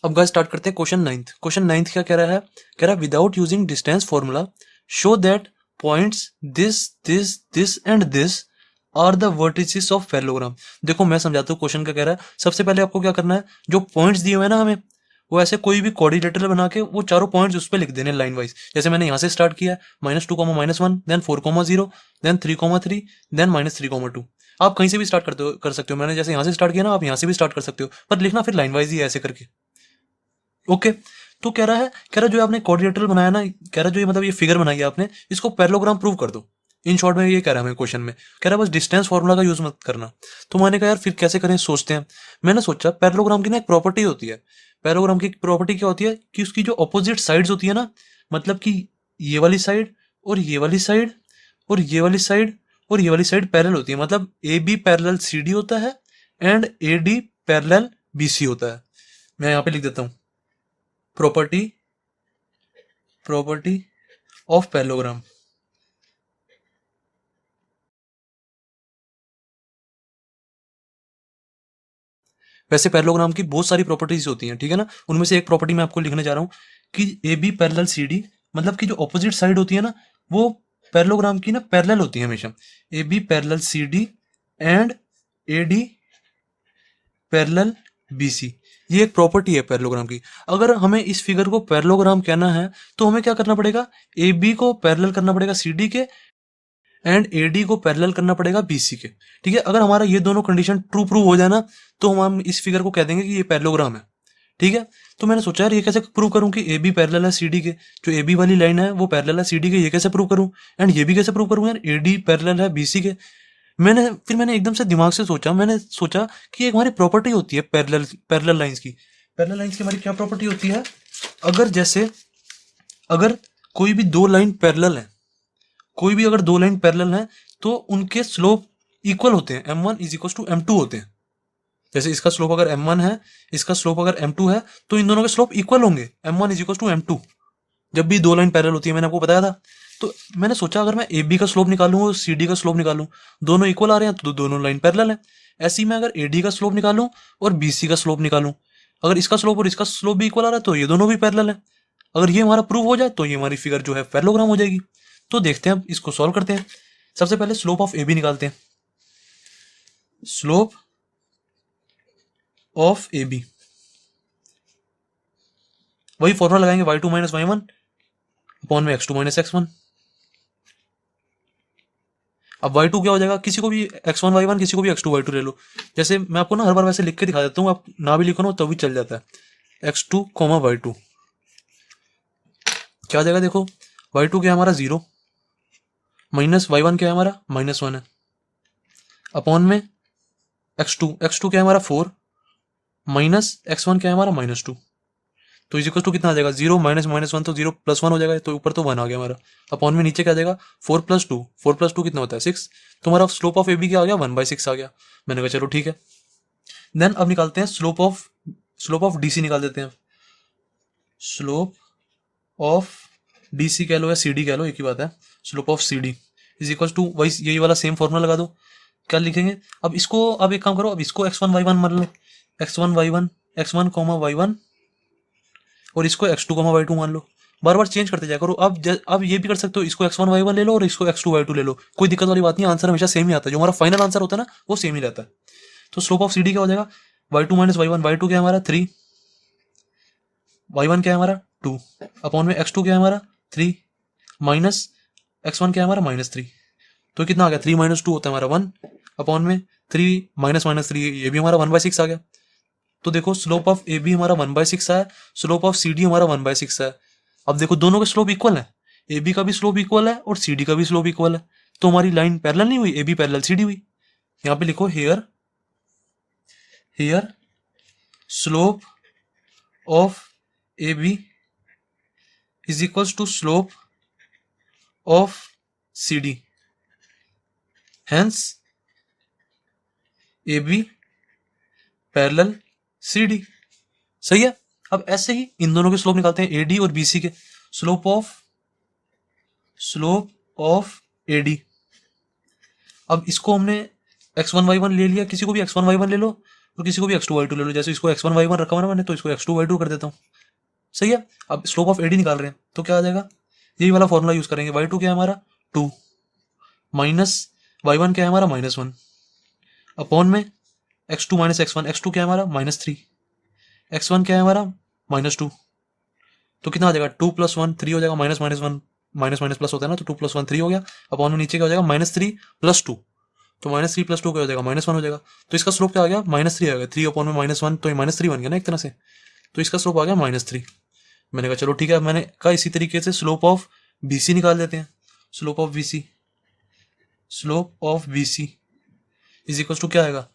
अब guys start करते हैं क्वेश्चन नाइन्थ। क्वेश्चन नाइन्थ क्या कह रहा है? कह रहा है without using distance formula show that points this this this and this are the vertices of parallelogram. देखो मैं समझाता हूँ क्वेश्चन क्या कह रहा है। सबसे पहले आपको क्या करना है, जो पॉइंट्स दिए हुए हैं ना हमें, वो ऐसे कोई भी कोऑर्डिनेटर बना के वो चारों पॉइंट्स उस पर लिख देने लाइन वाइज। जैसे मैंने यहाँ से स्टार्ट किया है -2, -1, देन 4, 0, देन 3, 3, देन -3, 2। आप कहीं से भी स्टार्ट कर सकते हो। मैंने जैसे यहाँ से स्टार्ट किया ना, आप यहाँ से भी स्टार्ट कर सकते हो, पर लिखना फिर लाइन वाइज ही है ऐसे करके। ओके, तो कह रहा है, जो आपने कोऑर्डिनेटर बनाया ना, कह रहा है जो ये मतलब ये फिगर बनाई है आपने, इसको पैरेललोग्राम प्रूव कर दो। इन शॉर्ट में ये कह रहा है हमें क्वेश्चन में, कह रहा है बस डिस्टेंस फार्मूला का यूज मत करना। तो मैंने कहा यार फिर कैसे करें, सोचते हैं। मैंने सोचा पैरेललोग्राम की ना एक प्रॉपर्टी होती है। पैरेललोग्राम की प्रॉपर्टी क्या होती है कि उसकी जो अपोजिट साइड्स होती है ना, मतलब कि ये वाली साइड और ये वाली साइड और ये वाली साइड और ये वाली साइड पैरेलल होती है। मतलब A B parallel C D होता है and A D parallel B C होता है। मैं यहाँ पे लिख देता हूँ प्रॉपर्टी ऑफ पैरेललोग्राम। वैसे पैरेललोग्राम की बहुत सारी प्रॉपर्टीज होती हैं, ठीक है ना। उनमें से एक प्रॉपर्टी मैं आपको लिखने जा रहा हूँ कि A B parallel C D, मतलब कि जो ऑपोजिट साइड होती है ना, वो पैरेललोग्राम की ना पैरेलल होती है हमेशा। A B parallel C D and A D parallel B C, ये एक प्रॉपर्टी है पैरेललोग्राम की। अगर हमें इस फिगर को पैरेललोग्राम कहना है तो हमें क्या करना पड़ेगा, ए बी को पैरेलल करना पड़ेगा सी डी के एंड ए डी को पैरेलल करना पड़ेगा बी सी के। ठीक है, अगर हमारा ये दोनों कंडीशन ट्रू प्रूव हो जाए ना, तो हम इस फिगर को कह देंगे कि ये पैरेललोग्राम है। ठीक है, तो मैंने सोचा यार ये कैसे प्रूव करूं कि ए बी पैरेलल है सी डी के, जो ए बी वाली लाइन है वो पैरेलल है सी डी के, ये कैसे प्रूव करूं। एंड ये भी कैसे प्रूव करूं यार, ए डी पैरेलल है बी सी के। मैंने एकदम से दिमाग से सोचा, मैंने सोचा कि एक हमारी प्रॉपर्टी होती है पैरेलल पैरेलल लाइंस की। पैरेलल लाइंस की हमारी क्या प्रॉपर्टी होती है, अगर कोई भी दो लाइन पैरेलल है, कोई भी अगर दो लाइन पैरेलल है, तो उनके स्लोप इक्वल होते हैं, m1 is equal to m2 होते हैं। जैसे इसका स्लोप अगर m1 है, इसका स्लोप अगर m2 है, तो इन दोनों के स्लोप इक्वल होंगे, m1 is equal to m2, जब भी दो लाइन पैरेलल होती है। मैंने आपको बताया था। तो मैंने सोचा अगर मैं ए बी का स्लोप निकालूं और सी डी का स्लोप निकालूं, दोनों इक्वल आ रहे हैं तो दोनों लाइन पैरेलल है। ऐसे ही मैं अगर ए डी का स्लोप निकालूं और बी सी का स्लोप निकालूं, अगर इसका स्लोप और इसका स्लोप भी इक्वल आ रहा है तो ये दोनों भी पैरेलल है। अगर ये हमारा प्रूव हो जाए तो ये हमारी फिगर जो है पैरेललोग्राम हो जाएगी। तो देखते हैं, अब इसको सॉल्व करते हैं। सबसे पहले स्लोप ऑफ ए बी निकालते हैं। स्लोप ऑफ ए बी, वही फॉर्मूला लगाएंगे, y2 माइनस y1 अपॉन में x2 माइनस x1। अब y2 क्या हो जाएगा, किसी को भी x1 y1, किसी को भी x2 y2 ले लो। जैसे मैं आपको ना हर बार वैसे लिख के दिखा देता हूँ, आप ना भी लिखो ना तो भी चल जाता है। x2 y2 क्या हो जाएगा, देखो y2 क्या है हमारा 0, माइनस y1 क्या है हमारा -1 है, अपॉन में x2 क्या है हमारा 4, माइनस x1 क्या है हमारा -2। तो इज इक्वल टू कितना आ जाएगा, 0 माइनस -1 तो 0 + 1 हो जाएगा, तो ऊपर तो 1 आ गया हमारा। अपॉन में नीचे क्या आ जाएगा 4 + 2 कितना होता है 6। तो हमारा स्लोप ऑफ ए बी क्या आ गया 1/6 आ गया। मैंने कहा चलो ठीक है। देन अब निकालते हैं स्लोप ऑफ डी सी निकाल देते हैं। स्लोप ऑफ डी सी कह लो या सी डी कह लो, एक ही बात है। Slope of C D is equal to वही यही वाला सेम फॉर्मूला लगा दो। क्या लिखेंगे अब इसको, अब एक काम करो, अब इसको x1 y1 मान लो, x1 y1 x1 y1 और इसको x2 y2 मान लो। बार बार चेंज करते जाया करो। अब ये भी कर सकते हो, इसको x1 y1 ले लो और इसको x2 y2 ले लो, कोई दिक्कत वाली बात नहीं, आंसर हमेशा सेम ही आता है। जो हमारा फाइनल आंसर होता है ना वो सेम ही रहता है। तो स्लोप ऑफ सी डी क्या हो जाएगा, y2 माइनस y1, y2 क्या है हमारा 3, y1 क्या है हमारा 2, अपॉन में x2 क्या है हमारा 3, माइनस x1 क्या है हमारा -3। तो कितना आ गया 3 - 2 होता है हमारा 1, अपॉन में 3 -3 ये भी हमारा 1/6 आ गया। तो देखो स्लोप ऑफ ए बी हमारा 1/6 है, स्लोप ऑफ सी डी हमारा 1/6 है। अब देखो दोनों के स्लोप इक्वल है, ए बी का भी स्लोप इक्वल है और सी डी का भी स्लोप इक्वल है। तो हमारी लाइन पैरेलल नहीं हुई, A B parallel C D हुई। यहाँ पे लिखो here slope of A B is equal to slope of C D, hence A B parallel C D. सही है। अब ऐसे ही इन दोनों के स्लोप निकालते हैं, ए डी और बी सी के। स्लोप ऑफ ए डी, अब इसको हमने x1 y1 ले लिया, किसी को भी x1 y1 ले लो, और किसी को भी x2 y2 ले लो। जैसे इसको x1 y1 रखा हुआ ना मैंने, तो इसको x2 y2 कर देता हूँ। सही है। अब स्लोप ऑफ AD निकाल रहे हैं तो क्या आ जाएगा, यही वाला फॉर्मूला यूज करेंगे। y2 क्या है हमारा 2 माइनस y1 क्या है हमारा -1 अपॉन में x2 माइनस x1। x2 क्या है हमारा -3, x1 क्या है हमारा -2। तो कितना आ जाएगा 2 + 1 3 हो जाएगा, minus minus 1 minus minus plus होता है ना, तो 2 + 1 3 हो गया। अपॉन में नीचे क्या हो जाएगा -3 + 2, तो -3 + 2 क्या हो जाएगा -1 हो जाएगा। तो इसका स्लोप क्या आ गया -3 आ गया। 3 अपॉन में -1 तो ये -3 बन गया ना एक तरह से, तो इसका स्लोप आ गया -3। मैंने कहा चलो ठीक है। मैंने कहा इसी तरीके से स्लोप ऑफ BC निकाल देते हैं। Slope of BC is equal to क्या आएगा,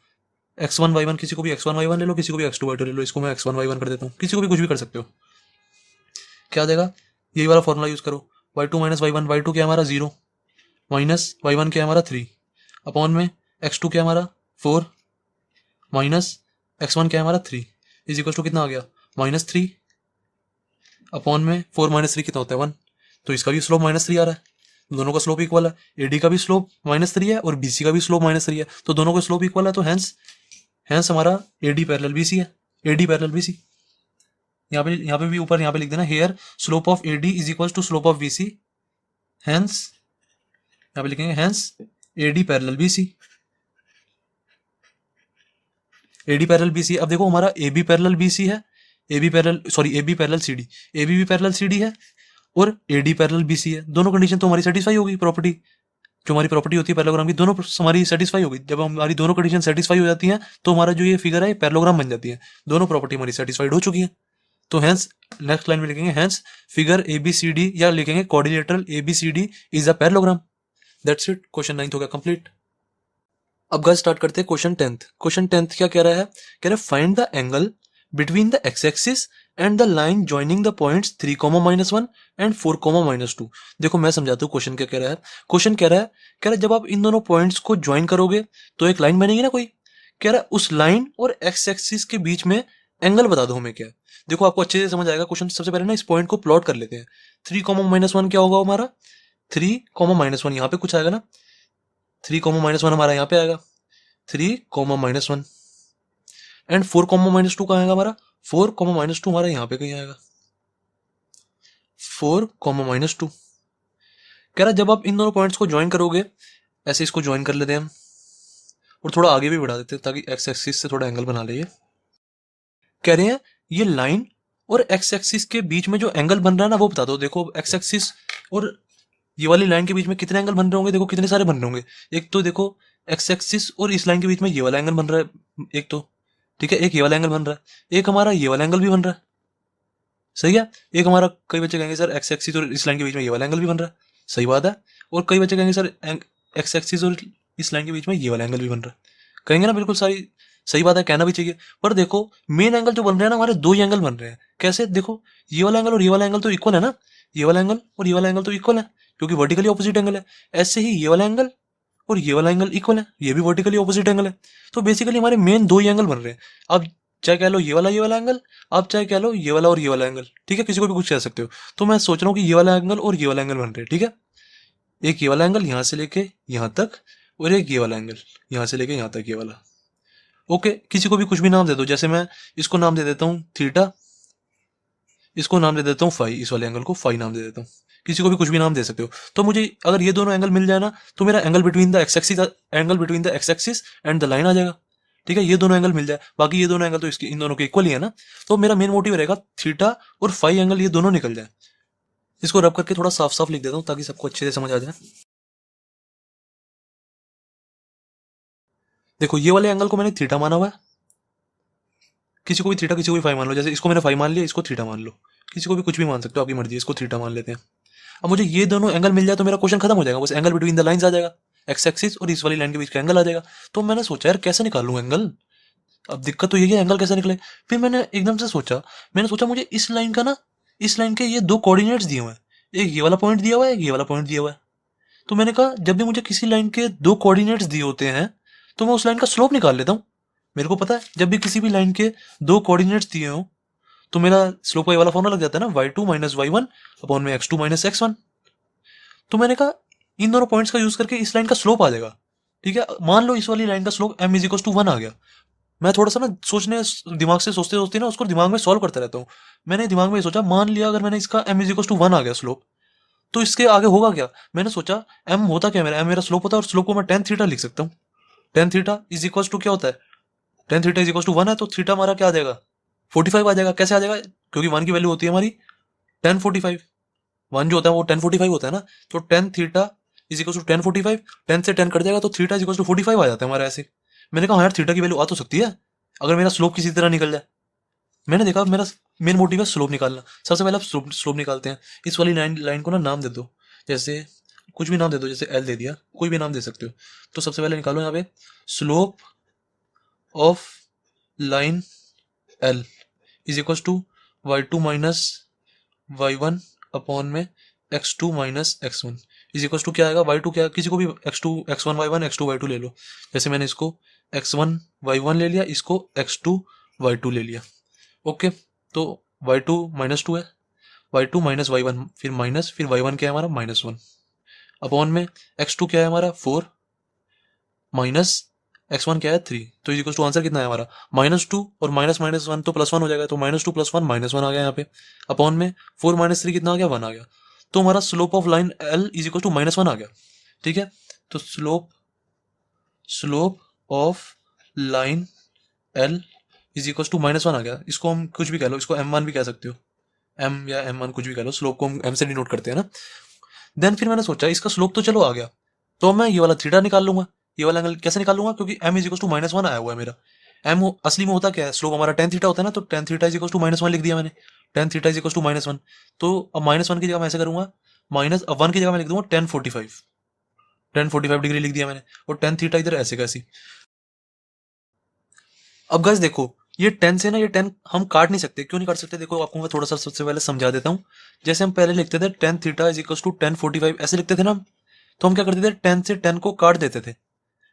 x1 y1, किसी को भी x1 y1 ले लो, किसी को भी x2 y2 ले लो। इसको मैं x1 y1 कर देता हूँ, किसी को भी कुछ भी कर सकते हो। क्या आ जाएगा, यही वाला फॉर्मूला यूज करो। y2 माइनस y1, y2 क्या हमारा 0 माइनस y1 क्या हमारा 3 अपॉन में x2 क्या हमारा 4 माइनस x1 क्या हमारा 3 इज इक्वल टू कितना आ गया -3 अपॉन में 4 - 3 कितना होता है 1। तो इसका भी स्लोप -3 आ रहा है, दोनों का स्लोप इक्वल है। AD का भी स्लोप -3 है और BC का भी स्लोप -3 है, तो दोनों का स्लोप इक्वल है। तो हैंस हमारा AD पैरेलल BC है। AD पैरेलल BC यहाँ पे भी ऊपर यहाँ पे लिख देना, here slope of AD is equal to slope of BC, hence यहाँ पे लिखेंगे hence AD parallel BC। AD parallel BC। अब देखो हमारा AB पैरेलल BC है, AB पैरेलल CD, AB भी पैरेलल CD है और AD पैरेलल BC है। दोनों कंडीशन तो हमारी सेटिस्फाई होगी। प्रॉपर्टी जो हमारी प्रॉपर्टी होती है पैरेललोग्राम की, दोनों हमारी सेटिस्फाई होगी। जब हमारी दोनों कंडीशन सेटिस्फाई हो जाती हैं तो हमारा जो ये फिगर है ये पैरेललोग्राम बन जाती है। दोनों प्रॉपर्टी हमारी सेटिस्फाइड हो चुकी है। तो हैंस नेक्स्ट लाइन में लिखेंगे हैंस फिगर ABCD, या लिखेंगे quadrilateral ABCD is a parallelogram. That's it, question 9 हो गया कंप्लीट। अब गाइस स्टार्ट करते हैं क्वेश्चन 10th। क्वेश्चन 10th क्या कह रहा है, कह रहा है find the angle between the x axis and the line joining the points 3, -1 and 4, -2। देखो मैं समझाता हूँ क्वेश्चन क्या कह रहा है। क्वेश्चन कह रहा है जब आप इन दोनों पॉइंट्स को ज्वाइन करोगे तो एक लाइन बनेगी ना कोई। कह रहा है उस लाइन और एक्स एक्सिस के बीच में एंगल बता दो हमें क्या है। देखो आपको अच्छे से समझ आएगा क्वेश्चन। सबसे पहले ना इस पॉइंट को प्लॉट कर लेते हैं। 3, -1 क्या होगा हमारा 3, -1 यहाँ पे कुछ आएगा ना, 3, -1 हमारा यहाँ पे आएगा 3, -1 एंड 4, -2 कहाँ आएगा हमारा 4, -2 हमारा यहाँ पे कहीं आएगा 4, -2। कह रहा जब आप इन दोनों पॉइंट्स को ज्वाइन करोगे, ऐसे इसको ज्वाइन कर लेते हैं हम और थोड़ा आगे भी बढ़ा देते हैं ताकि एक्स एक्सिस से थोड़ा एंगल बना ले। कह रहे हैं ये लाइन और एक्स एक्सिस के बीच में जो एंगल बन रहा है ना वो बता दो। देखो एक्स एक्सिस और ये वाली लाइन के बीच में कितने एंगल बन रहे होंगे, देखो कितने सारे बन रहे होंगे। एक तो देखो एक्स एक्सिस और इस लाइन के बीच में ये वाला एंगल बन रहा है एक तो, ठीक है। एक ये वाला एंगल बन रहा है, एक हमारा ये वाला एंगल भी बन रहा है, सही है। एक हमारा, कई बच्चे कहेंगे सर एक्स एक्सिस और इस लाइन के बीच में ये वाला एंगल भी बन रहा है, सही बात है। और कई बच्चे कहेंगे सर एक्स एक्सिस और इस लाइन के बीच में ये वाला एंगल भी बन रहा है, कहेंगे ना, बिल्कुल सारी सही बात है, कहना भी चाहिए। पर देखो मेन एंगल जो बन रहे हैं ना हमारे दो ही एंगल बन रहे हैं। कैसे, देखो ये वाला एंगल और ये वाला एंगल तो इक्वल है ना, ये वाला एंगल और ये वाला एंगल तो इक्वल है क्योंकि वर्टिकली ऑपोजिट एंगल है। ऐसे ही ये वाला एंगल और ये वाला एंगल इक्वल है, ये भी वर्टिकली ऑपोजिट एंगल है। तो बेसिकली हमारे मेन दो ही एंगल बन रहे हैं। अब चाहे कह लो ये वाला एंगल, आप चाहे कह लो ये वाला और ये वाला एंगल, ठीक है, किसी को भी कुछ कह सकते हो। तो मैं सोच रहा हूँ कि ये वाला एंगल और ये वाला एंगल बन रहे हैं, ठीक है। एक ये वाला एंगल यहाँ से लेके यहाँ तक और एक ये वाला एंगल यहाँ से लेके यहाँ तक, ये वाला। ओके, किसी को भी कुछ भी नाम दे दो। जैसे मैं इसको नाम दे देता हूँ थीटा, इसको नाम दे देता हूँ फाई, इस वाले एंगल को फाई नाम दे देता हूँ। किसी को भी कुछ भी नाम दे सकते हो। तो मुझे अगर ये दोनों एंगल मिल जाए ना तो मेरा angle between the x axis and the line आ जाएगा, ठीक है। ये दोनों एंगल मिल जाए, बाकी ये दोनों एंगल तो इसके इन दोनों के इक्वल ही है ना। तो मेरा मेन मोटिव रहेगा थीटा और फाई एंगल ये दोनों निकल जाए। इसको रब करके थोड़ा साफ साफ लिख देता हूँ ताकि सबको अच्छे से समझ आ जाए। देखो ये वाले एंगल को मैंने थीटा माना हुआ है, किसी को भी थीटा किसी को भी फाई मान लो। जैसे इसको मैंने फाई मान लिया, इसको थीटा मान लो, किसी को भी कुछ भी मान सकते हो, आपकी मर्जी। इसको थीटा मान लेते हैं। अब मुझे ये दोनों एंगल मिल जाए तो मेरा क्वेश्चन खत्म हो जाएगा। बस एंगल बिटवीन द लाइंस आ जाएगा, एक्स एक्सिस और इस वाली लाइन के बीच का एंगल आ जाएगा। तो मैंने सोचा यार कैसे निकालूं एंगल। अब दिक्कत तो यही है एंगल कैसे निकले। फिर मैंने एकदम से सोचा, मुझे इस लाइन का ना, इस लाइन के ये दो कोऑर्डिनेट्स दिए हुए हैं, एक ये वाला पॉइंट दिया हुआ है, एक ये वाला पॉइंट दिया हुआ है। तो मैंने कहा जब भी मुझे किसी लाइन के दो कोऑर्डिनेट्स दिए होते हैं तो मैं उस लाइन का स्लोप निकाल लेता हूँ। मेरे को पता है जब भी किसी भी लाइन के दो कोऑर्डिनेट्स दिए हों तो मेरा स्लोप का ये वाला फॉर्मूला लग जाता है ना, y2 - y1 अपॉन में x2 - x1। तो मैंने कहा इन दोनों पॉइंट्स का यूज करके इस लाइन का स्लोप आ जाएगा, ठीक है। मान लो इस वाली लाइन का स्लोप m = 1 आ गया। मैं थोड़ा सा ना सोचने दिमाग से सोचते सोचते ना उसको दिमाग में सॉल्व करता रहता हूँ। मैंने दिमाग में ये सोचा, मान लिया अगर मैंने इसका m इज इक्वल टू 1 आ गया स्लोप, तो इसके आगे होगा क्या। मैंने सोचा m होता क्या, मेरा m मेरा स्लोप होता है और स्लोप को मैं टेन थीटा लिख सकता हूँ। Tan theta is equal to क्या होता है, tan theta is equal to 1 है, तो थीटा हमारा क्या आ जाएगा 45 आ जाएगा। कैसे आ जाएगा, क्योंकि 1 की वैल्यू होती है हमारी टेन 45, 1 जो होता है वो टेन 45 होता है ना, तो tan theta is equal to tan 45, 10 से 10 कट जाएगा तो थीटा इज इक्वल टू 45 आ जाता है हमारा ऐसे। मैंने कहा हाँ यार थीटा की वैल्यू आ तो सकती है अगर मेरा स्लोप किसी तरह निकल जाए। मैंने देखा मेरा मेन मोटिव है स्लोप निकालना। सबसे पहले आप स्लोप निकालते हैं। इस वाली लाइन को ना नाम दे दो, जैसे कुछ भी नाम दे दो, जैसे एल दे दिया, कोई भी नाम दे सकते हो। तो सबसे पहले निकालो यहाँ पे slope of line L is equal to y2 minus y1 upon में x2 minus x1 is equal to क्या आएगा, y2 क्या, किसी को भी x2 x1 y1 x2 y2 ले लो। जैसे मैंने इसको x1 y1 ले लिया, इसको x2 y2 ले लिया। ओके, तो y2 माइनस टू है, y2 माइनस y1, फिर माइनस, फिर y1 क्या है हमारा -1 अपॉन में x2 क्या है हमारा 4 माइनस x1 क्या है 3। तो इज इक्वल टू आंसर कितना है हमारा -2 और -1 तो +1 हो जाएगा, तो -2 +1 -1 आ गया यहाँ पे अपॉन में 4 -3 कितना आ गया 1 आ गया। तो हमारा slope of line L is equal to -1 आ गया। ठीक है, तो slope of line L is equal to -1 आ गया। इसको हम कुछ भी कह लो, इसको M1 भी कह सकते हो, M या M1 कुछ भी कह लो, स्लोप को हम M से डिनोट करते हैं ना। देन फिर मैंने सोचा इसका स्लोप तो चलो आ गया, तो मैं ये वाला थीटा निकाल लूंगा। ये वाला एंगल कैसे निकाल लूंगा, क्योंकि m इज इक्वल टू -1 आया हुआ है मेरा। m असली में होता क्या है, स्लोप हमारा टेन थीटा होता है ना, तो tan theta is equal to -1 लिख दिया मैंने। Tan theta is equal to -1, तो अब -1 की जगह मैं ऐसे करूंगा, माइनस 1 की जगह मैं लिख दूंगा टेन 45, टेन 45 डिग्री लिख दिया मैंने, और टेन थीटा इधर ऐसे कैसी। अब गाइस देखो, ये 10 से ना ये 10 हम काट नहीं सकते। क्यों नहीं काट सकते, देखो आपको मैं थोड़ा सा सबसे पहले समझा देता हूँ। जैसे हम पहले लिखते थे tan theta is equal to tan 45 ऐसे लिखते थे ना, तो हम क्या करते थे 10 से 10 को काट देते थे।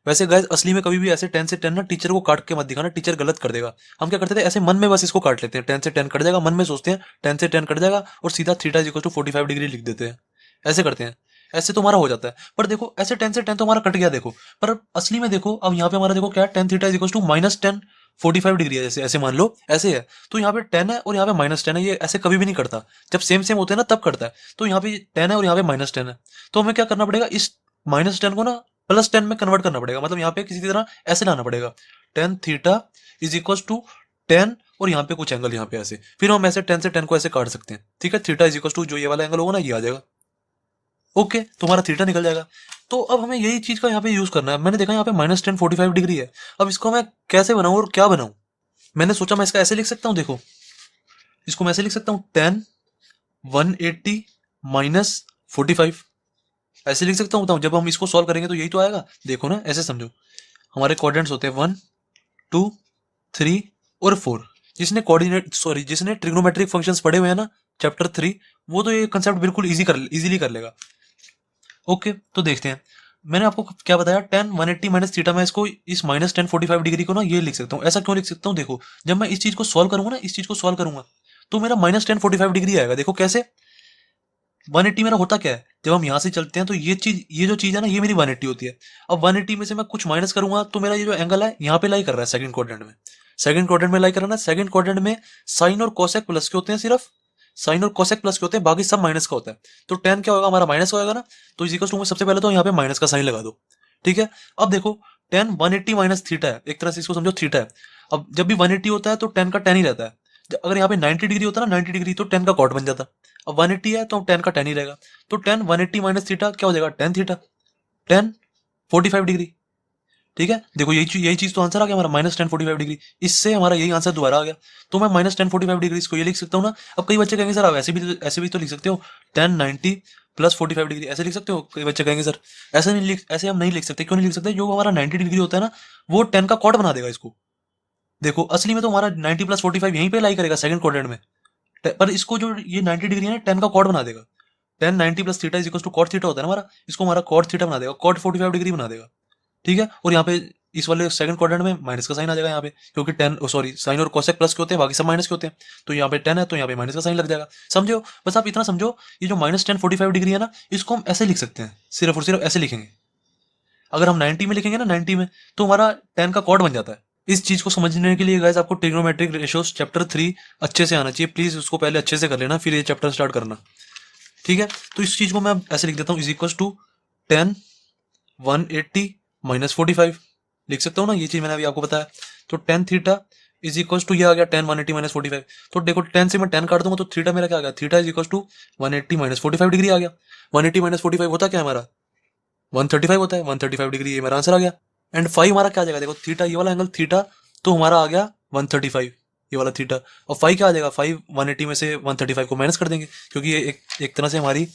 वैसे गाइस असली में कभी भी ऐसे 10 से 10 ना टीचर को काट के मत दिखाना, टीचर गलत कर देगा। हम क्या करते थे ऐसे मन में बस इसको काट लेते हैं, 10 से 10 कट जाएगा, मन में सोचते हैं 10 से 10 कट जाएगा और सीधा theta is equal to 45 degree लिख देते हैं। ऐसे करते हैं, ऐसे तो हमारा हो जाता है। पर देखो ऐसे 10 से 10 तो हमारा कट गया देखो, पर असली में देखो अब यहाँ पे हमारा देखो क्या है, tan theta is equal to -10 45 degree है, जैसे ऐसे मान लो ऐसे है, तो यहाँ पे 10 है और यहाँ पे -10 है। ये ऐसे कभी भी नहीं करता, जब सेम सेम होते हैं ना तब करता है। तो यहाँ पे 10 है और यहाँ पे -10 है, तो हमें क्या करना पड़ेगा, इस -10 को ना +10 में कन्वर्ट करना पड़ेगा। मतलब यहाँ पे किसी तरह ऐसे लाना पड़ेगा, tan theta is equal to 10 और यहाँ पे कुछ एंगल यहाँ पे ऐसे, फिर हम ऐसे 10 से 10 को ऐसे काट सकते हैं। ठीक है, थीटा इज इक्वल टू जो ये वाला एंगल होगा ना ये आ जाएगा। ओके, तो हमारा थीटा निकल जाएगा। तो अब हमें यही चीज का यहाँ पे यूज करना है। मैंने देखा यहाँ पे -10 45 डिग्री है, अब इसको मैं कैसे बनाऊं और क्या बनाऊं। मैंने सोचा मैं इसका ऐसे लिख सकता हूँ, देखो इसको मैं ऐसे लिख सकता हूँ, 10 180 -45 ऐसे लिख सकता हूँ। बताऊँ जब हम इसको सॉल्व करेंगे तो यही तो आएगा। देखो ना ऐसे समझो, हमारे कोऑर्डिनेट्स होते हैं 1 2 3 और 4। जिसने ट्रिग्नोमेट्रिक फंक्शंस पढ़े हुए हैं ना चैप्टर 3, वो तो ये कंसेप्ट बिल्कुल इजीली कर लेगा। ओके, तो देखते हैं। मैंने आपको क्या बताया, 10 180 माइनस थीटा, मैं इसको इस -10 45 डिग्री को ना ये लिख सकता हूँ। ऐसा क्यों लिख सकता हूँ, देखो जब मैं इस चीज को सॉल्व करूंगा ना, इस चीज को सॉल्व करूंगा तो मेरा -10 45 डिग्री आएगा। देखो कैसे, 180 मेरा होता क्या है, जब हम यहाँ से चलते हैं तो ये जो चीज है ना ये मेरी 180 होती है। अब 180 में से मैं कुछ माइनस करूंगा तो मेरा ये जो एंगल है यहाँ पे लाई कर रहा है सेकंड क्वाड्रेंट में। सेकंड क्वाड्रेंट में लाई कर रहा है, सेकंड क्वाड्रेंट में साइन और कोसेक प्लस के होते हैं, सिर्फ साइन और कोसेक प्लस के होते हैं, बाकी सब माइनस का होता है। तो टेन क्या होगा हमारा माइनस होगा ना, तो इज इक्वल टू सबसे पहले तो यहाँ पे माइनस का साइन लगा दो। ठीक है, अब देखो 10 180 माइनस थीटा है, एक तरह से इसको समझो थीटा है। अब जब भी 180 होता है तो 10 का 10 ही रहता है। अगर यहाँ पे 90 डिग्री होता है ना 90 डिग्री, तो 10 का कॉट बन जाता। अब 180 है तो 10 का 10 ही रहेगा, तो 10 180 माइनस थीटा क्या हो जाएगा, 10 थीटा, 10 45 डिग्री। ठीक है, देखो यही चीज तो आंसर आ गया हमारा -10 45 डिग्री। इससे हमारा यही आंसर दोबारा आ गया। तो मैं -10 45 डिग्री इसको ये लिख सकता हूँ ना। अब कई बच्चे कहेंगे सर आप ऐसे भी तो लिख सकते हो, 10 90 प्लस 45 डिग्री ऐसे लिख सकते हो। कई बच्चे कहेंगे सर ऐसे हम नहीं लिख सकते। क्यों नहीं लिख सकते, जो हमारा 90 डिग्री होता है ना वो 10 का कॉट बना देगा इसको। देखो असली में तो हमारा 90 प्लस 45 यहीं पे लाई करेगा सेकंड क्वाड्रेंट में, पर इसको जो ये 90 डिग्री है ना 10 का कॉट बना देगा। 10 90 plus theta is equal to cot theta होता है ना हमारा, इसको हमारा कॉट थीटा बना देगा, कॉट 45 डिग्री बना देगा। ठीक है, और यहाँ पे इस वाले सेकंड क्वाड्रेंट में माइनस का साइन आ जाएगा यहाँ पे, क्योंकि 10 सॉरी साइन और कोसेक प्लस के होते हैं, बाकी सब माइनस के होते हैं। तो यहाँ पे 10 है तो यहाँ पे माइनस का साइन लग जाएगा। समझो, बस आप इतना समझो, ये जो -10 45 डिग्री है ना इसको हम ऐसे लिख सकते हैं, सिर्फ और सिर्फ ऐसे लिखेंगे। अगर हम 90 में लिखेंगे ना 90 में, तो हमारा 10 का कॉट बन जाता है। इस चीज को समझने के लिए गाइस आपको ट्रिग्नोमेट्रिक रेशियोज चैप्टर 3 अच्छे से आना चाहिए। प्लीज उसको पहले अच्छे से कर लेना, फिर ये चैप्टर स्टार्ट करना, ठीक है। तो इस चीज को मैं ऐसे लिख देता हूँ, इज इक्वल टू 10 180 माइनस 45 लिख सकता हूँ ना, ये चीज मैंने अभी आपको बताया। तो tan theta is equal to ये आ गया 10 180 माइनस 45। तो देखो 10 से मैं 10 काट दूंगा तो थीटा मेरा क्या आ गया, theta is equal to 180 minus 45 degree आ गया। 180 माइनस 45 होता क्या है हमारा, 135 होता है। 135 डिग्री, ये मेरा आंसर आ गया। एंड फाइव हमारा क्या आ जाएगा, देखो थीटा ये वाला एंगल थीटा, तो हमारा आ गया 135 ये वाला थीटा। और फाइव क्या आ जाएगा, फाइव 180 में से 135 को माइनस कर देंगे, क्योंकि ये एक तरह से हमारी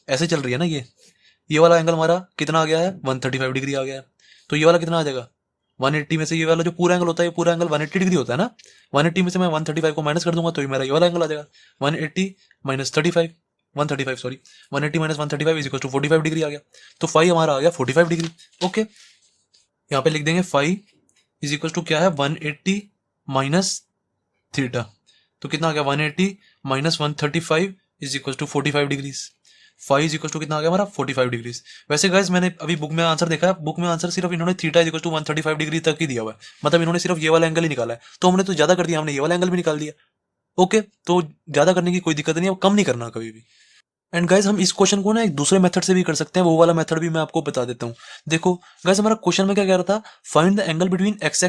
ऐसे चल रही है ना। ये वाला एंगल हमारा कितना आ गया है, 135 डिग्री आ गया है। तो ये वाला कितना आ जाएगा, 180 में से ये वाला जो पूरा एंगल होता है, ये पूरा एंगल 180 डिग्री होता है ना। 180 में से मैं 135 को माइनस कर दूंगा तो ये मेरा ये वाला एंगल आ जाएगा 180 minus 35, 135 sorry, 180 minus 135 is equal to 45 degree आ गया। तो फाइव हमारा आ गया 45 डिग्री। ओके, यहाँ पे लिख देंगे फाइव इज इक्वल टू क्या है, 180 माइनस थीटा। तो कितना आ गया, 180 minus 135 is equal to 45 degrees. Five is equal to कितना आ गया हमारा, 45 डिग्रीज। वैसे गाइस मैंने अभी बुक में आंसर देखा है, बुक में आंसर सिर्फ इन्होंने theta is equal to 135 degree तक ही दिया हुआ है, मतलब इन्होंने सिर्फ ये वाला एंगल ही निकाला है। तो हमने तो ज्यादा कर दिया, हमने ये वाला एंगल भी निकाल दिया। ओके, तो ज्यादा करने की कोई दिक्कत नहीं है, कम नहीं करना कभी भी। एंड गाइज हम इस क्वेश्चन को ना एक दूसरे मेथड से भी कर सकते हैं, वो वाला मेथड भी मैं आपको बता देता हूँ। देखो गाइज हमारा क्वेश्चन में क्या कह रहा था, find the angle between x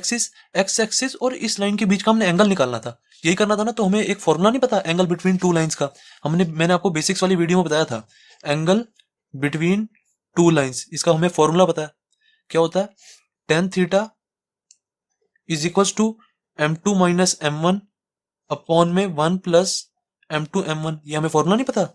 axis और इस लाइन के बीच का हमने एंगल निकालना था, यही करना था ना। तो हमें एक फॉर्मूला नहीं पता एंगल बिटवीन टू लाइंस का, मैंने आपको बेसिक्स वाली वीडियो में बताया था। एंगल बिटवीन टू लाइंस, इसका हमें फॉर्मूला पता है, क्या होता है, tan theta is equal to M2 minus M1 upon में 1 प्लस M2 M1। ये हमें फॉर्मूला नहीं पता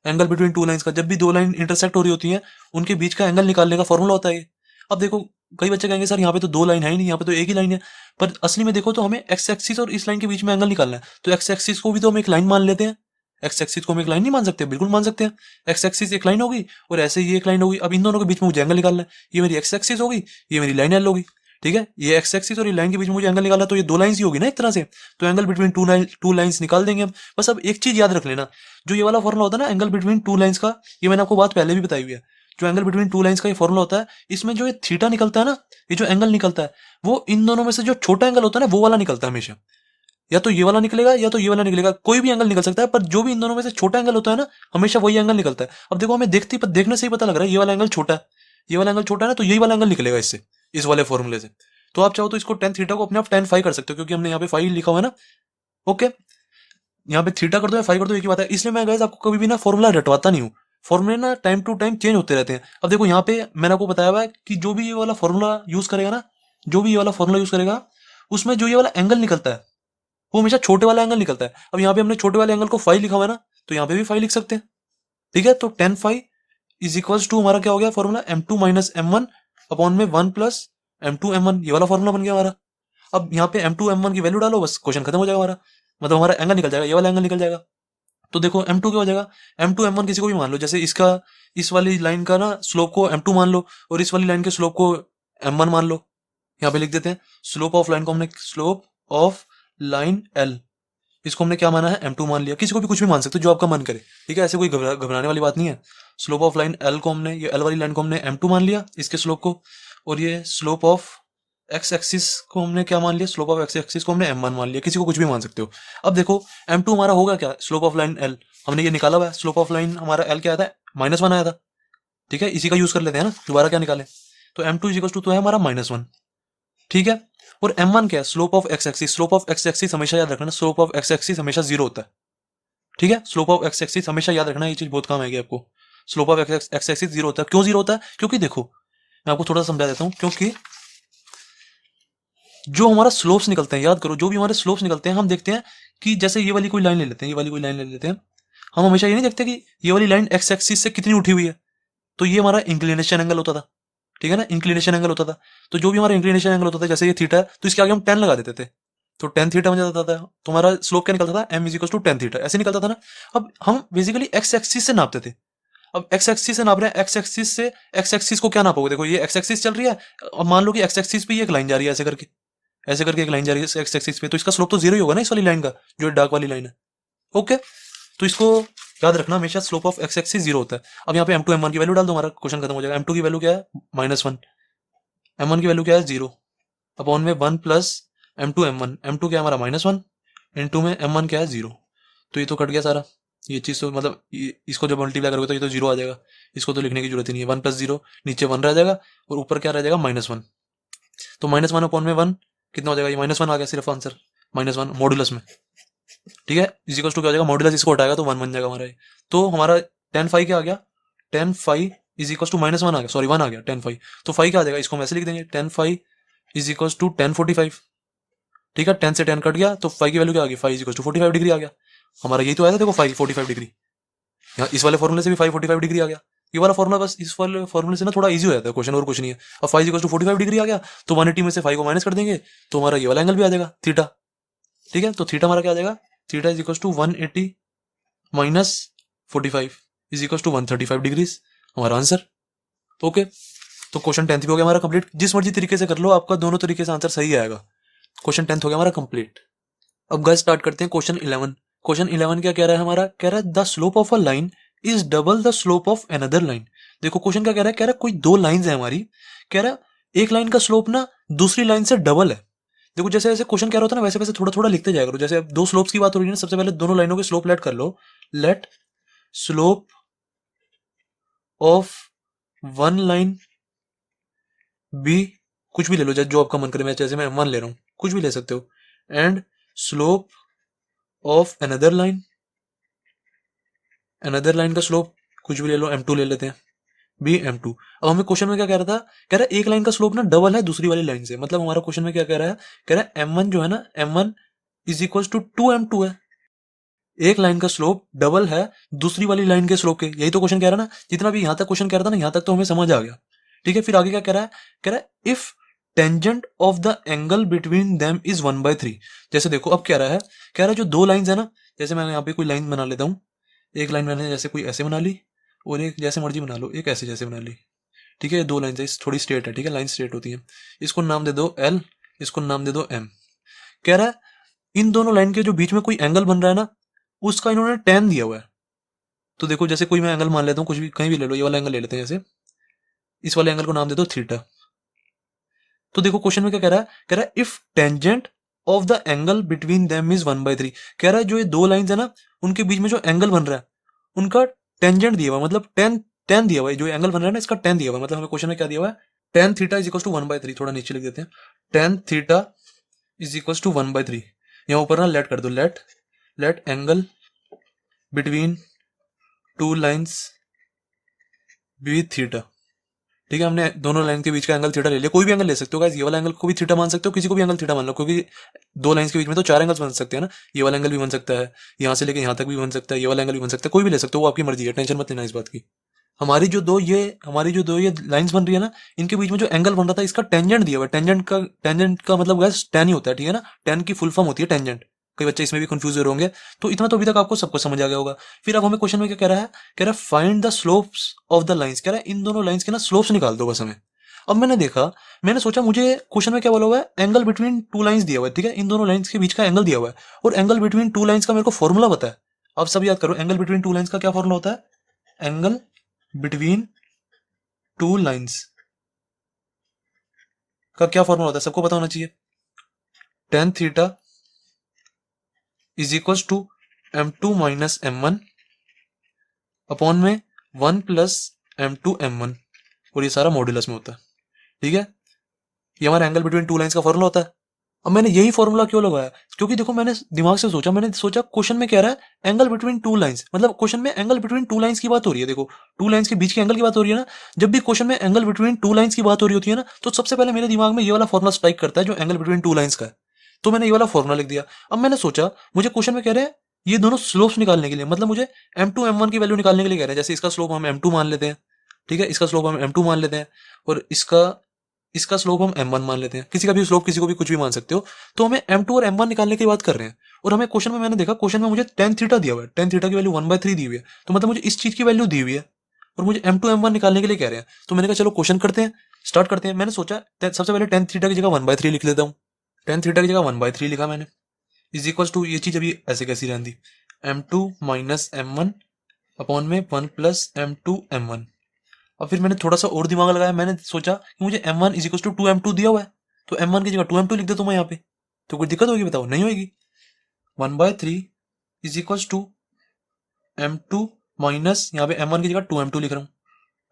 एंगल बिटवीन टू लाइंस का। जब भी दो लाइन इंटरसेक्ट हो रही होती हैं, उनके बीच का एंगल निकालने का फॉर्मूला होता है ये। अब देखो कई बच्चे कहेंगे सर यहाँ पे तो दो लाइन है ही नहीं, यहाँ पे तो एक ही लाइन है। पर असली में देखो तो हमें एक्स एक्सिस और इस लाइन के बीच में एंगल निकालना है। तो एक्स एक्सिस को भी तो हम एक लाइन मान लेते हैं, एक्स एक्सिस को हम एक लाइन नहीं मान सकते, बिल्कुल मान सकते हैं। एक्स एक्सिस एक लाइन होगी और ऐसे ये एक लाइन होगी। अब इन दोनों के बीच में मुझे एंगल निकालना है, ये मेरी एक्स एक्सिस होगी, ये मेरी लाइन एल होगी, ठीक है। ये एक्स एक्सिस और ये लाइन के बीच में मुझे एंगल निकालना है, तो ये दो लाइंस ही होगी ना एक तरह से। तो एंगल बिटवीन टू लाइंस निकाल देंगे हम। बस अब एक चीज याद रख लेना, जो ये वाला फॉर्मूला होता है ना एंगल बिटवीन टू लाइंस का, ये मैंने आपको बात पहले भी बताई हुई है। जो एंगल बिटवीन टू लाइंस का ये फॉर्मूला होता है, इसमें जो ये थीटा निकलता है ना, ये जो एंगल निकलता है, वो इन दोनों में से जो छोटा एंगल होता है ना, वो वाला निकलता है हमेशा। या तो ये वाला निकलेगा या तो ये वाला निकलेगा, कोई भी एंगल निकल सकता है, पर जो भी इन दोनों में से छोटा एंगल होता है ना, हमेशा वही एंगल निकलता है। अब देखो हमें देखने से ही पता लग रहा है ये वाला एंगल छोटा है, ये वाला एंगल छोटा है ना, तो यही वाला एंगल निकलेगा इससे, इस वाले फॉर्मूले से। तो आप चाहो तो इसको टेन थीटा को अपने आप टेन फाइव कर सकते हो, क्योंकि हमने यहाँ पे फाइव लिखा हुआ है ना। ओके, यहाँ पे थीटा कर दो या फाइव कर दो, एक ही बात है। इसलिए मैं गाइस आपको कभी भी ना फॉर्मूला रटवाता नहीं हूँ, फॉर्मूले ना टाइम टू टाइम चेंज होते रहते हैं। अब देखो यहाँ पे मैंने आपको बताया हुआ है कि जो भी ये वाला फॉर्मूला यूज करेगा ना, जो भी ये वाला फॉर्मूला यूज करेगा, उसमें जो ये वाला एंगल निकलता है वो हमेशा छोटे वाला एंगल निकलता है। अब यहाँ पे हमने छोटे वाले एंगल को फाइव लिखा हुआ है ना, तो यहाँ पे भी फाइव लिख सकते हैं, ठीक है। तो ten five is equals to हमारा क्या हो गया formula, M2 minus M1 upon में 1 प्लस M2 M1, ये वाला फॉर्मूला बन गया हमारा। अब यहाँ पे M2 M1 की वैल्यू डालो, बस क्वेश्चन खत्म हो जाएगा हमारा, मतलब हमारा एंगल निकल जाएगा, ये वाला एंगल निकल जाएगा। तो देखो M2 क्या हो जाएगा, M2 M1 किसी को भी मान लो, जैसे इसका इस वाली लाइन का ना स्लोप को M2 मान लो और इस वाली लाइन के स्लोप को M1 मान लो। यहाँ पे लिख देते हैं स्लोप ऑफ लाइन को हमने स्लोप ऑफ लाइन L, इसको हमने क्या माना है, M2 मान लिया। किसी को भी कुछ भी मान सकते हो जो आपका मन करे, ठीक है, ऐसे कोई घबराने वाली बात नहीं है। स्लोप ऑफ लाइन L को हमने, ये L वाली लाइन को हमने M2 मान लिया इसके स्लोप को, और ये स्लोप ऑफ एक्स एक्सिस को हमने क्या मान लिया, स्लोप ऑफ एक्स एक्सिस को हमने M1 मान लिया। किसी को कुछ भी मान सकते हो। अब देखो M2 हमारा होगा क्या, स्लोप ऑफ लाइन L, हमने ये निकाला हुआ है। स्लोप ऑफ लाइन हमारा L क्या आया था, -1 आया था, ठीक है, इसी का यूज कर लेते हैं ना, दोबारा क्या निकाले। तो M2 इज इक्वल टू है हमारा -1, ठीक है। और M1 क्या है, slope of x axis. Slope of x axis हमेशा याद रखना, स्लोप ऑफ एक्स एक्सिस हमेशा 0 होता है, ठीक है। स्लोप ऑफ एक्स एक्सिस हमेशा याद रखना, ये चीज बहुत काम आएगी आपको। स्लोप ऑफ एक्स एक्सिस 0 होता है। क्यों 0 होता है, क्योंकि देखो मैं आपको थोड़ा समझा देता हूं। क्योंकि जो हमारा स्लोप्स निकलते हैं, याद करो, जो भी हमारे स्लोप्स निकलते हैं, हम देखते हैं कि जैसे ये वाली कोई लाइन ले लेते हैं, ये वाली कोई लाइन ले लेते हैं, हम हमेशा ये नहीं देखते कि ये वाली लाइन एक्स एक्सिस से कितनी उठी हुई है। तो ये हमारा इंक्लिनेशन एंगल होता था, ठीक है ना, इंक्लिनेशन एंगल होता था। तो जो भी हमारा इंक्लिनेशन एंगल होता था, जैसे ये थीटा है, तो इसके आगे हम 10 लगा देते थे, तो 10 थीटा बन जाता था। तुम्हारा स्लोप क्या निकलता था, M is equal to 10 theta, ऐसे निकलता था ना। अब हम बेसिकली एक्स एक्सिस से नापते थे। अब एक्स एक्सिस से नाप रहे हैं, एक्स एक्सिस से एक्स एक्सिस को क्या नापोगे, देखो ये एक्स एक्सिस चल रही है, अब मान लो कि एक्स एक्सिस पे ये एक लाइन जा रही है, ऐसे करके एक लाइन जा रही है एक्स एक्सिस पे, तो इसका स्लोप तो 0 ही होगा ना इस वाली लाइन का, जो डार्क वाली लाइन है। ओके, तो इसको याद रखना, हमेशा स्लोप ऑफ एक्स एक्सिस 0 होता है। अब यहाँ पे M2 M1 की वैल्यू डाल दो, हमारा क्वेश्चन खत्म हो जाएगा। M2 की वैल्यू क्या है, -1, M1 की वैल्यू क्या है, 0, अपॉन में 1 प्लस m2 m1, m2 क्या है हमारा -1, इनटू में m1 क्या है 0। तो ये तो कट गया सारा, ये चीज़ तो मतलब इसको जब मल्टीप्लाई करोगे तो ये तो 0 आ जाएगा, इसको तो लिखने की जरूरत ही नहीं है। 1 + 0 नीचे 1 रह जाएगा और ऊपर क्या रह जाएगा -1। तो -1 अपॉन में 1 कितना हो जाएगा, ये -1 आ गया सिर्फ आंसर, -1 मॉडुलस में, ठीक है। इज इक्वल टू क्या हो जाएगा, मॉडुलस इसको हटाएगा तो 1 बन जाएगा हमारा ये। तो हमारा tan फाई क्या आ गया, tan phi is equal to -1 आ गया, सॉरी 1 आ गया tan फाई। तो फाई क्या आ जाएगा, इसको हम ऐसे लिख देंगे, tan phi is equal to tan 45, ठीक है। 10 से 10 कट गया तो फाई की वैल्यू क्या आ गई, phi is equal to 45 degree आ गया। हमारा यही तो आया था देखो, फाई 45 डिग्री, यहाँ इस वाले फॉर्मूले से भी फाई 45 डिग्री आ गया। ये वाला फॉर्मूला बस इस वाले फॉर्मूले से ना थोड़ा इजी हो जाता है क्वेश्चन, और कुछ नहीं है। अब फाई इक्वल टू 45 डिग्री आ गया तो 180 में से फाई को माइनस कर देंगे तो हमारा ये वाला एंगल भी आ जाएगा थीटा, ठीक है। तो थीटा हमारा क्या आ जाएगा, theta is equal to 180 minus 45 is equal to 135 degrees, हमारा आंसर। ओके, तो क्वेश्चन 10th भी हो गया हमारा कंप्लीट। जिस मर्जी तरीके से कर लो, आपका दोनों तरीके से आंसर सही आएगा। क्वेश्चन 10th हो गया हमारा कंप्लीट। अब गाइस स्टार्ट करते हैं क्वेश्चन 11। क्वेश्चन 11 क्या कह रहा है हमारा, कह रहा है the slope of a line is double the slope of another line. देखो क्वेश्चन क्या कह रहा है, कह रहा है कोई दो लाइंस है हमारी, कह रहा है एक लाइन का स्लोप ना दूसरी लाइन से डबल है। देखो जैसे जैसे क्वेश्चन कह रहा होता है ना, वैसे वैसे थोड़ा थोड़ा लिखते जाएगा करो। जैसे अब दो स्लोप्स की बात हो रही है ना, सबसे पहले दोनों लाइनों के स्लोप लेट कर लो। Let slope of one line B, कुछ भी ले लो जैसे जो आपका मन करे, मैं जैसे मैं M1 ले रहा हूं, कुछ भी ले सकते हो। And slope of another line, another line का स्लोप कुछ भी ले लो, M2 ले लेते हैं, बी M2। अब हमें क्वेश्चन में क्या कह रहा था, कह रहा है एक लाइन का स्लोप ना डबल है दूसरी वाली लाइन से। मतलब हमारा क्वेश्चन में क्या कह रहा है, कह रहा है M1 जो है ना, M1 is equal to 2M2 है। एक लाइन का स्लोप डबल है दूसरी वाली लाइन के स्लोप के, यही तो क्वेश्चन कह रहा है ना। जितना भी यहां तक क्वेश्चन कह रहा था ना, यहां तक तो हमें समझ आ गया, ठीक है। फिर आगे क्या कह रहा है, कह रहा है if tangent of the angle between them is 1/3। जैसे देखो अब कह रहा है, कह रहा है जो दो लाइंस है ना, जैसे मैं यहाँ पे कोई लाइन बना लेता हूँ, एक लाइन मैंने जैसे कोई ऐसे बना ली और एक जैसे मर्जी बना लो, एक ऐसे जैसे बना ली, ठीक है। ये दो लाइन है, थोड़ी स्ट्रेट है, ठीक है, लाइन स्ट्रेट होती है। इसको नाम दे दो L, इसको नाम दे दो M। कह रहा है इन दोनों लाइन के जो बीच में कोई एंगल बन रहा है ना, उसका इन्होंने tan दिया हुआ है। तो देखो जैसे कोई मैं एंगल मान लेता हूँ, कुछ भी कहीं भी ले लो, ये वाला एंगल ले लेते हैं, जैसे इस वाले एंगल को नाम दे दो थीटा। तो देखो क्वेश्चन में क्या कह रहा है, कह रहा है if tangent of the angle between them is 1/3। कह रहा है जो ये दो लाइंस है ना, उनके बीच में जो एंगल बन रहा है उनका टेंजेंट दिया हुआ, मतलब tan दिया हुआ है। जो एंगल बन रहा है ना, इसका tan दिया हुआ है। मतलब हमें क्वेश्चन में क्या दिया हुआ है, tan theta is equal to 1/3। थोड़ा नीचे लिख देते हैं, tan theta is equal to 1/3। यहाँ ऊपर ना लेट कर दो, let angle between two lines B theta, ठीक है। हमने दोनों लाइन के बीच का एंगल थीटा ले लिया। कोई भी एंगल ले सकते हो गाइस, ये वाला एंगल को भी थीटा मान सकते हो, किसी को भी एंगल थीटा मान लो, क्योंकि दो लाइंस के बीच में तो चार एंगल्स बन सकते हैं ना। ये वाला एंगल भी बन सकता है, यहाँ से लेके यहाँ तक भी बन सकता है, ये वाला एंगल भी बन सकता है, कोई भी ले सकते हो, वो आपकी मर्जी है, टेंशन मत लेना इस बात की। हमारी जो दो ये लाइंस बन रही है ना, इनके बीच में जो एंगल बन रहा था, इसका टेंजेंट दिया हुआ है। टेंजेंट का मतलब गाइस tan ही होता है, ठीक है ना। tan की फुल फॉर्म होती है टेंजेंट। कई बच्चे इसमें भी कंफ्यूज हो रहे होंगे, तो इतना तो अभी तक आपको सबको समझ आ गया होगा। फिर अब हमें क्वेश्चन में क्या कह रहा है, कह रहा है find the slopes of the lines. कह रहा है इन दोनों लाइंस के ना स्लोप्स निकाल दो बस हमें। अब मैंने देखा, मैंने सोचा मुझे क्वेश्चन में क्या बोला हुआ है, एंगल बिटवीन टू लाइंस दिया हुआ है, ठीक है। इन दोनों लाइंस के बीच का एंगल दिया हुआ है और एंगल बिटवीन टू लाइंस का मेरे को फॉर्मूला पता है। आप सब याद करो, एंगल बिटवीन टू लाइंस का क्या फॉर्मूला होता है, एंगल बिटवीन टू लाइंस का क्या फॉर्मूला होता है, सबको पता होना चाहिए। tan theta is equal to M2 minus M1 upon में 1 प्लस M2 M1, और ये सारा मॉड्यूलस में होता है, ठीक है। ये हमारा एंगल बिटवीन टू लाइंस का फॉर्मूला होता है। अब मैंने यही फॉर्मूला क्यों लगाया, क्योंकि देखो मैंने दिमाग से सोचा, मैंने सोचा क्वेश्चन में कह रहा है एंगल बिटवीन टू लाइंस, मतलब क्वेश्चन में एंगल बिटवीन टू लाइंस की बात हो रही है। देखो टू लाइंस के बीच के एंगल की बात हो रही है ना, जब भी क्वेश्चन में एंगल बिटवीन टू लाइंस की बात हो रही होती है ना, तो सबसे पहले मेरे दिमाग में ये वाला फॉर्मूला स्ट्राइक करता है जो एंगल बिटवीन टू लाइंस का है। तो मैंने ये वाला फॉर्मूला लिख दिया। अब मैंने सोचा मुझे क्वेश्चन में कह रहे हैं ये दोनों स्लोप्स निकालने के लिए, मतलब मुझे M2 M1 की वैल्यू निकालने के लिए कह रहे हैं। जैसे इसका स्लोप हम M2 मान लेते हैं, ठीक है, इसका स्लोप हम M2 मान लेते हैं, और इसका स्लोप हम M1 मान लेते हैं। किसी का भी स्लोप किसी को भी कुछ भी मान सकते हो। तो हमें M2 और M1 निकालने की बात कर रहे हैं, और हमें क्वेश्चन में मैंने देखा, क्वेश्चन में मुझे tan थीटा दिया हुआ है, tan थीटा की वैल्यू 1/3 दी हुई है, तो मतलब मुझे इस चीज की वैल्यू दी हुई है और मुझे M2 M1 निकालने के लिए कह रहे हैं। तो मैंने कहा चलो क्वेश्चन करते हैं, स्टार्ट करते हैं। मैंने सोचा सबसे पहले tan थीटा की जगह 1/3 लिख लेता हूँ। tan थीटा की जगह 1/3 लिखा मैंने, इज इक्वल टू ये चीज अभी ऐसे कैसी रहती, M2 माइनस M1 अपॉन में 1 प्लस M2 M1। अब फिर मैंने थोड़ा सा और दिमाग लगाया, मैंने सोचा कि मुझे M1 is equal to 2M2 दिया हुआ है, तो m1 की जगह 2m2 लिख देता हूँ मैं यहाँ पे, तो कोई दिक्कत होगी बताओ? नहीं होगी। 1/3 is equals to m2 minus, यहाँ पे m1 की जगह 2m2 लिख रहा हूँ,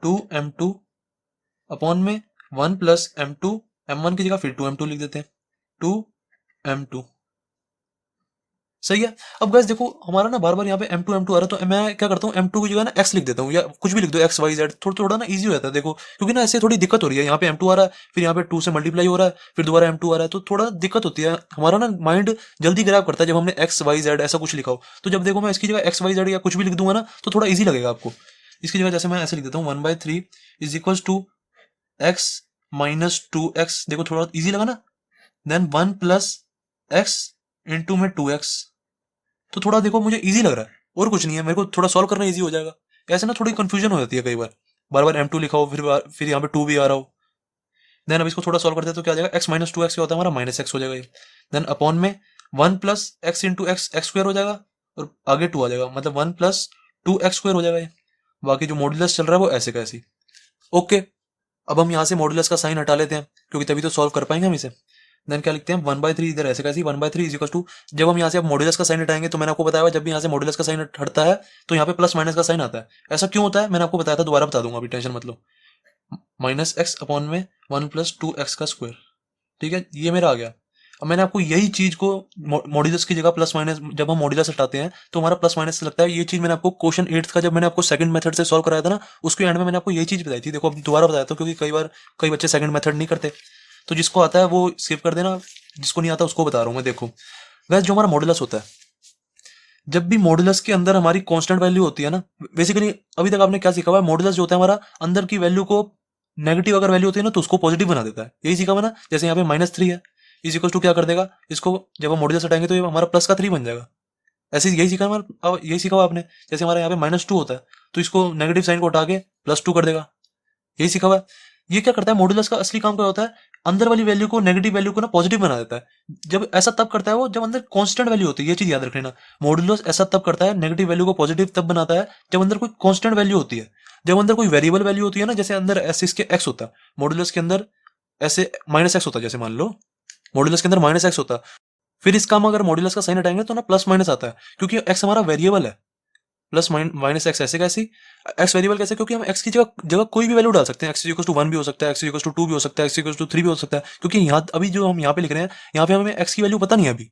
2m2 अपॉन में 1 प्लस m2, m1 की जगह फिर 2m2 लिख देते हैं, 2m2। सही है। अब गाइस देखो हमारा ना बार बार यहाँ पे m2 आ रहा है, तो मैं क्या करता हूँ m2 की जगह ना x लिख देता हूँ, या कुछ भी लिख दो x y z, थोड़ा थोड़ा ना इजी हो जाता है। देखो क्योंकि ना ऐसे थोड़ी दिक्कत हो रही है, यहाँ पे m2 आ रहा है, फिर यहाँ पे 2 से मल्टीप्लाई हो रहा है, फिर दोबारा m2 आ रहा है, तो थोड़ा दिक्कत होती है। हमारा ना माइंड जल्दी ग्रैब करता है जब हमने x y z ऐसा कुछ लिखा हो। तो जब देखो मैं इसकी जगह x y z या कुछ भी लिख दूंगा ना, तो थोड़ा ईजी लगेगा आपको। इसकी जगह जैसे मैं ऐसे लिख देता हूँ 1/3 is equals to x minus 2x, देखो थोड़ा ईजी लगा ना। देन 1 प्लस x इंटू में 2x, तो थोड़ा देखो मुझे इजी लग रहा है, और कुछ नहीं है, मेरे को थोड़ा सॉल्व करना इजी हो जाएगा। ऐसे ना थोड़ी कंफ्यूजन हो जाती है कई बार, बार बार m2 लिखा हो, फिर यहाँ पे 2 भी आ रहा हो। देन अब इसको थोड़ा सॉल्व करते हैं, तो क्या आ जाएगा, x माइनस 2x क्या होता है हमारा, माइनस एक्स हो जाएगा ये। देन अपॉन में 1 plus x into x, x square हो जाएगा, और आगे 2 आ जाएगा, मतलब 1 प्लस 2x स्क्वायर हो जाएगा ये। बाकी जो मॉड्यूलस चल रहा है वो ऐसे का ऐसे। ओके, अब हम यहाँ से मॉड्यूलस का साइन हटा लेते हैं, क्योंकि तभी तो सॉल्व कर पाएंगे हम इसे। देन क्या लिखते हैं, 1/3 इधर ऐसे कैसी 1/3 इज इक्वल टू, जब हम यहाँ से अब मॉड्यूलस का साइन हटाएंगे, तो मैंने आपको बताया जब भी यहाँ से मॉड्यूलस का साइन हटता है तो यहाँ पे प्लस माइनस का साइन आता है। ऐसा क्यों होता है मैंने आपको बताया था, दोबारा बता दूंगा, अभी टेंशन मत लो। माइनस एक्स अपॉन में 1 प्लस 2x का स्क्वायर, ठीक है, ये मेरा आ गया। अब मैंने आपको यही चीज को मॉड्यूलस की जगह प्लस माइनस, जब हम मॉड्यूलस हटाते हैं तो हमारा प्लस माइनस लगता है। ये चीज मैंने आपको क्वेश्चन 8th का, जब मैंने आपको सेकंड मेथड से सॉल्व कराया था ना, उसके एंड में मैंने आपको यही चीज बताई थी। देखो अब दोबारा बताया था, क्योंकि कई बार कई बच्चे सेकंड मेथड नहीं करते, तो जिसको आता है वो स्किप कर देना, जिसको नहीं आता उसको बता रहा हूँ मैं। देखो वैसे जो हमारा मॉडुलस होता है, जब भी मॉडुलस के अंदर हमारी कांस्टेंट वैल्यू होती है ना, बेसिकली अभी तक आपने क्या सीखा हुआ है, मॉडुलस जो होता है हमारा अंदर की वैल्यू को, नेगेटिव अगर वैल्यू होती है ना तो उसको पॉजिटिव बना देता है, यही सीखा हुआ ना। जैसे यहाँ पे -3 है, इज इक्वल टू क्या कर देगा इसको, जब हम मॉडुलस हटाएंगे तो ये हमारा प्लस का 3 बन जाएगा। ऐसे यही सीखा हमारा, यही सीखा हुआ आपने। जैसे हमारे यहाँ पे -2 होता है, तो इसको नेगेटिव साइन को हटा के +2 कर देगा, यही सीखा हुआ है। ये क्या करता है, मॉडुलस का असली काम क्या होता है, अंदर वाली वैल्यू को, नेगेटिव वैल्यू को ना पॉजिटिव बना देता है। जब ऐसा तब करता है वो, जब अंदर कांस्टेंट वैल्यू होती है, ये चीज याद रख लेना। मॉडुलस ऐसा तब करता है, नेगेटिव वैल्यू को पॉजिटिव तब बनाता है जब अंदर कोई कांस्टेंट वैल्यू होती है। जब अंदर कोई वेरिएबल वैल्यू होती है ना, जैसे अंदर ऐसे इसके x होता है, मॉडुलस के अंदर ऐसे -x होता है, जैसे मान लो मॉडुलस के अंदर -x होता है, फिर इसका हम अगर मॉडुलस का साइन हटाएंगे तो ना प्लस माइनस आता है, क्योंकि x हमारा वेरिएबल है। प्लस माइनस एक्स ऐसे कैसे, एक्स वेरिएबल कैसे, क्योंकि हम एक्स की जगह जगह कोई भी वैल्यू डाल सकते हैं। एक्स इक्वल टू 1 भी हो सकता है, एक्स इक्वल टू 2 भी हो सकता है, एक्स इक्वल टू 3 भी हो सकता है, क्योंकि यहाँ अभी जो हम यहाँ पे लिख रहे हैं, यहाँ पे हमें एक्स की वैल्यू पता नहीं है अभी।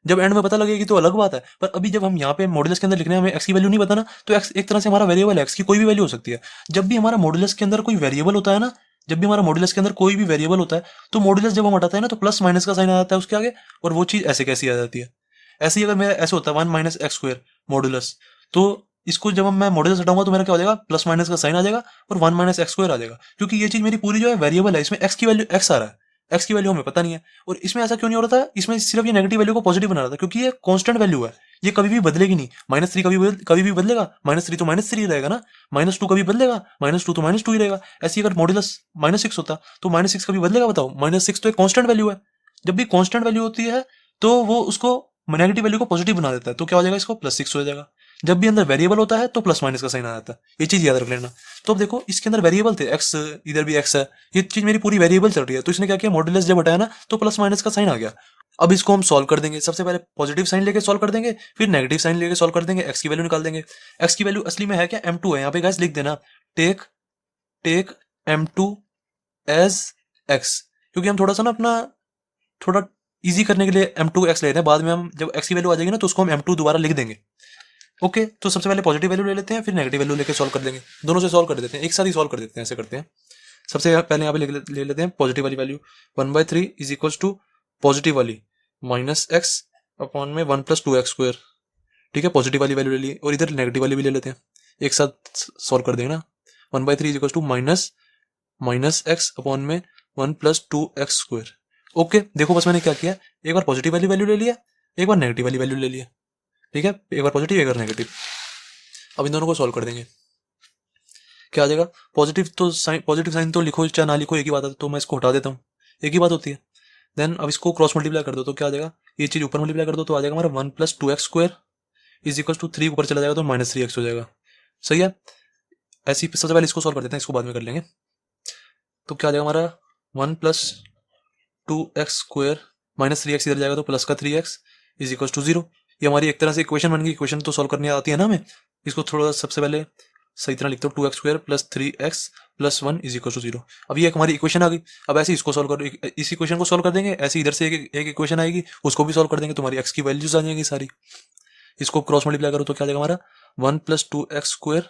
जब एंड में पता लगेगी तो अलग बात है, पर अभी जब हम यहाँ पे मॉडुलस के अंदर लिख रहे हैं, हमें एक्स की वैल्यू नहीं पता ना, तो एक्स एक तरह से हमारा वेरिएबल है, एक्स की कोई भी वैल्यू हो सकती है। जब भी हमारा मॉडुलस के अंदर कोई वेरिएबल होता है ना, जब भी हमारा मॉडुलस के अंदर कोई भी वेरिएबल होता है, तो मॉडुलस जब हम हटाते हैं ना, तो प्लस माइनस का साइन आ जाता है उसके आगे, और वो चीज ऐसे कैसी आ जाती है। ऐसे ही अगर मेरा ऐसे होता है 1 माइनस एक्स स्क्वायर मॉडुलस, तो इसको जब मैं मॉडुलस हटाऊंगा तो मेरा क्या हो जाएगा, प्लस माइनस का साइन आ जाएगा और 1 माइनस एक्स स्क्वायर आ जाएगा, क्योंकि ये चीज मेरी पूरी जो है वेरिएबल है, इसमें एक्स की वैल्यू एक्स आ रहा है, एक्स की वैल्यू हमें पता नहीं है। और इसमें ऐसा क्यों नहीं हो रहा था, इसमें सिर्फ ये नेगेटिव वैल्यू को पॉजिटिव बना रहा था, क्योंकि ये कांस्टेंट वैल्यू है, ये कभी भी बदलेगी नहीं। -3 कभी भी बदलेगा, -3 तो -3 ही रहेगा ना, -2 कभी बदलेगा, -2 तो -2 ही रहेगा। ऐसे अगर मॉडुलस -6 होता तो -6 कभी बदलेगा बताओ, -6 तो एक कांस्टेंट वैल्यू है। जब भी कांस्टेंट वैल्यू होती है तो वो उसको नेगेटिव वैल्यू को पॉजिटिव बना देता है, तो क्या हो जाएगा, इसको +6 हो जाएगा। जब भी अंदर वेरिएबल होता है तो प्लस माइनस का साइन आ जाता है, ये चीज याद रख लेना। तो अब देखो इसके अंदर वेरिएबल थे एक्स, इधर भी एक्स है, ये चीज मेरी पूरी वेरिएबल चल रही है, तो इसने क्या किया, मॉडुलस जब हटाया ना तो प्लस माइनस का साइन आ गया। अब इसको हम सॉल्व कर देंगे, सबसे पहले पॉजिटिव साइन लेके सॉल्व कर देंगे, फिर नेगेटिव साइन लेके सॉल्व कर देंगे, एक्स की वैल्यू निकाल देंगे। एक्स की वैल्यू असली में है क्या, m2 है, यहाँ पे गाइस लिख देना, take take m2 as x, क्योंकि हम थोड़ा सा ना अपना थोड़ा इजी करने के लिए m2 x ले रहे हैं, बाद में हम जब x की वैल्यू आ जाएगी ना तो उसको हम m2 दोबारा लिख देंगे। ओके, तो सबसे पहले पॉजिटिव वैल्यू ले लेते हैं, फिर नेगेटिव वैल्यू लेके सॉल्व कर देंगे, दोनों से सॉल्व कर देते हैं, एक साथ ही सॉल्व कर देते हैं, ऐसे करते हैं। सबसे पहले यहाँ पे ले लेते हैं पॉजिटिव वाली value, 1/3 is equal to positive वाली -x अपॉन में 1 + 2x स्क्वायर, ठीक है, पॉजिटिव वाली वैल्यू ले ली, और इधर नेगेटिव वाली भी ले लेते हैं, एक साथ सॉल्व कर देंगे ना। 1/3 is equal to -x upon में 1 + 2x स्क्वायर। ओके, देखो बस मैंने क्या किया, एक बार पॉजिटिव वाली वैल्यू ले लिया, एक बार नेगेटिव वाली वैल्यू ले लिया, ठीक है, एक बार पॉजिटिव एक बार नेगेटिव। अब इन दोनों को सॉल्व कर देंगे, क्या आ जाएगा, पॉजिटिव साइन तो लिखो चाहे ना लिखो एक ही बात है, तो मैं इसको हटा देता हूँ, एक ही बात होती है। देन अब इसको क्रॉस मल्टीप्लाई कर दो तो क्या आ जाएगा, ये चीज ऊपर मल्टीप्लाई कर दो तो आ जाएगा हमारा 1 + 2x square is equal to 3 ऊपर चला जाएगा तो -3x हो जाएगा। सही है, ऐसे ही सबसे पहले इसको सॉल्व कर देते हैं, इसको बाद में कर लेंगे। तो क्या आ जाएगा हमारा 1 + 2x² माइनस 3x इधर जाएगा तो प्लस का 3x इज इक्वल टू 0। ये हमारी एक तरह से इक्वेशन बन गई। इक्वेशन तो सॉल्व करनी आती है ना हमें। इसको थोड़ा सबसे पहले सही तरह लिखते हो 2x² plus 3x plus 1 is equal to 0। अब ये एक हमारी इक्वेशन आ गई। अब ऐसे इसको सॉल्व कर, इस इक्वेशन को सॉल्व कर देंगे, ऐसे इधर से एक इक्वेशन आएगी उसको भी सॉल्व कर देंगे, तुम्हारी x की वैल्यूज आ जाएंगी सारी। इसको क्रॉस मल्टीप्लाई करो तो क्या जाएगा हमारा 1 plus 2x²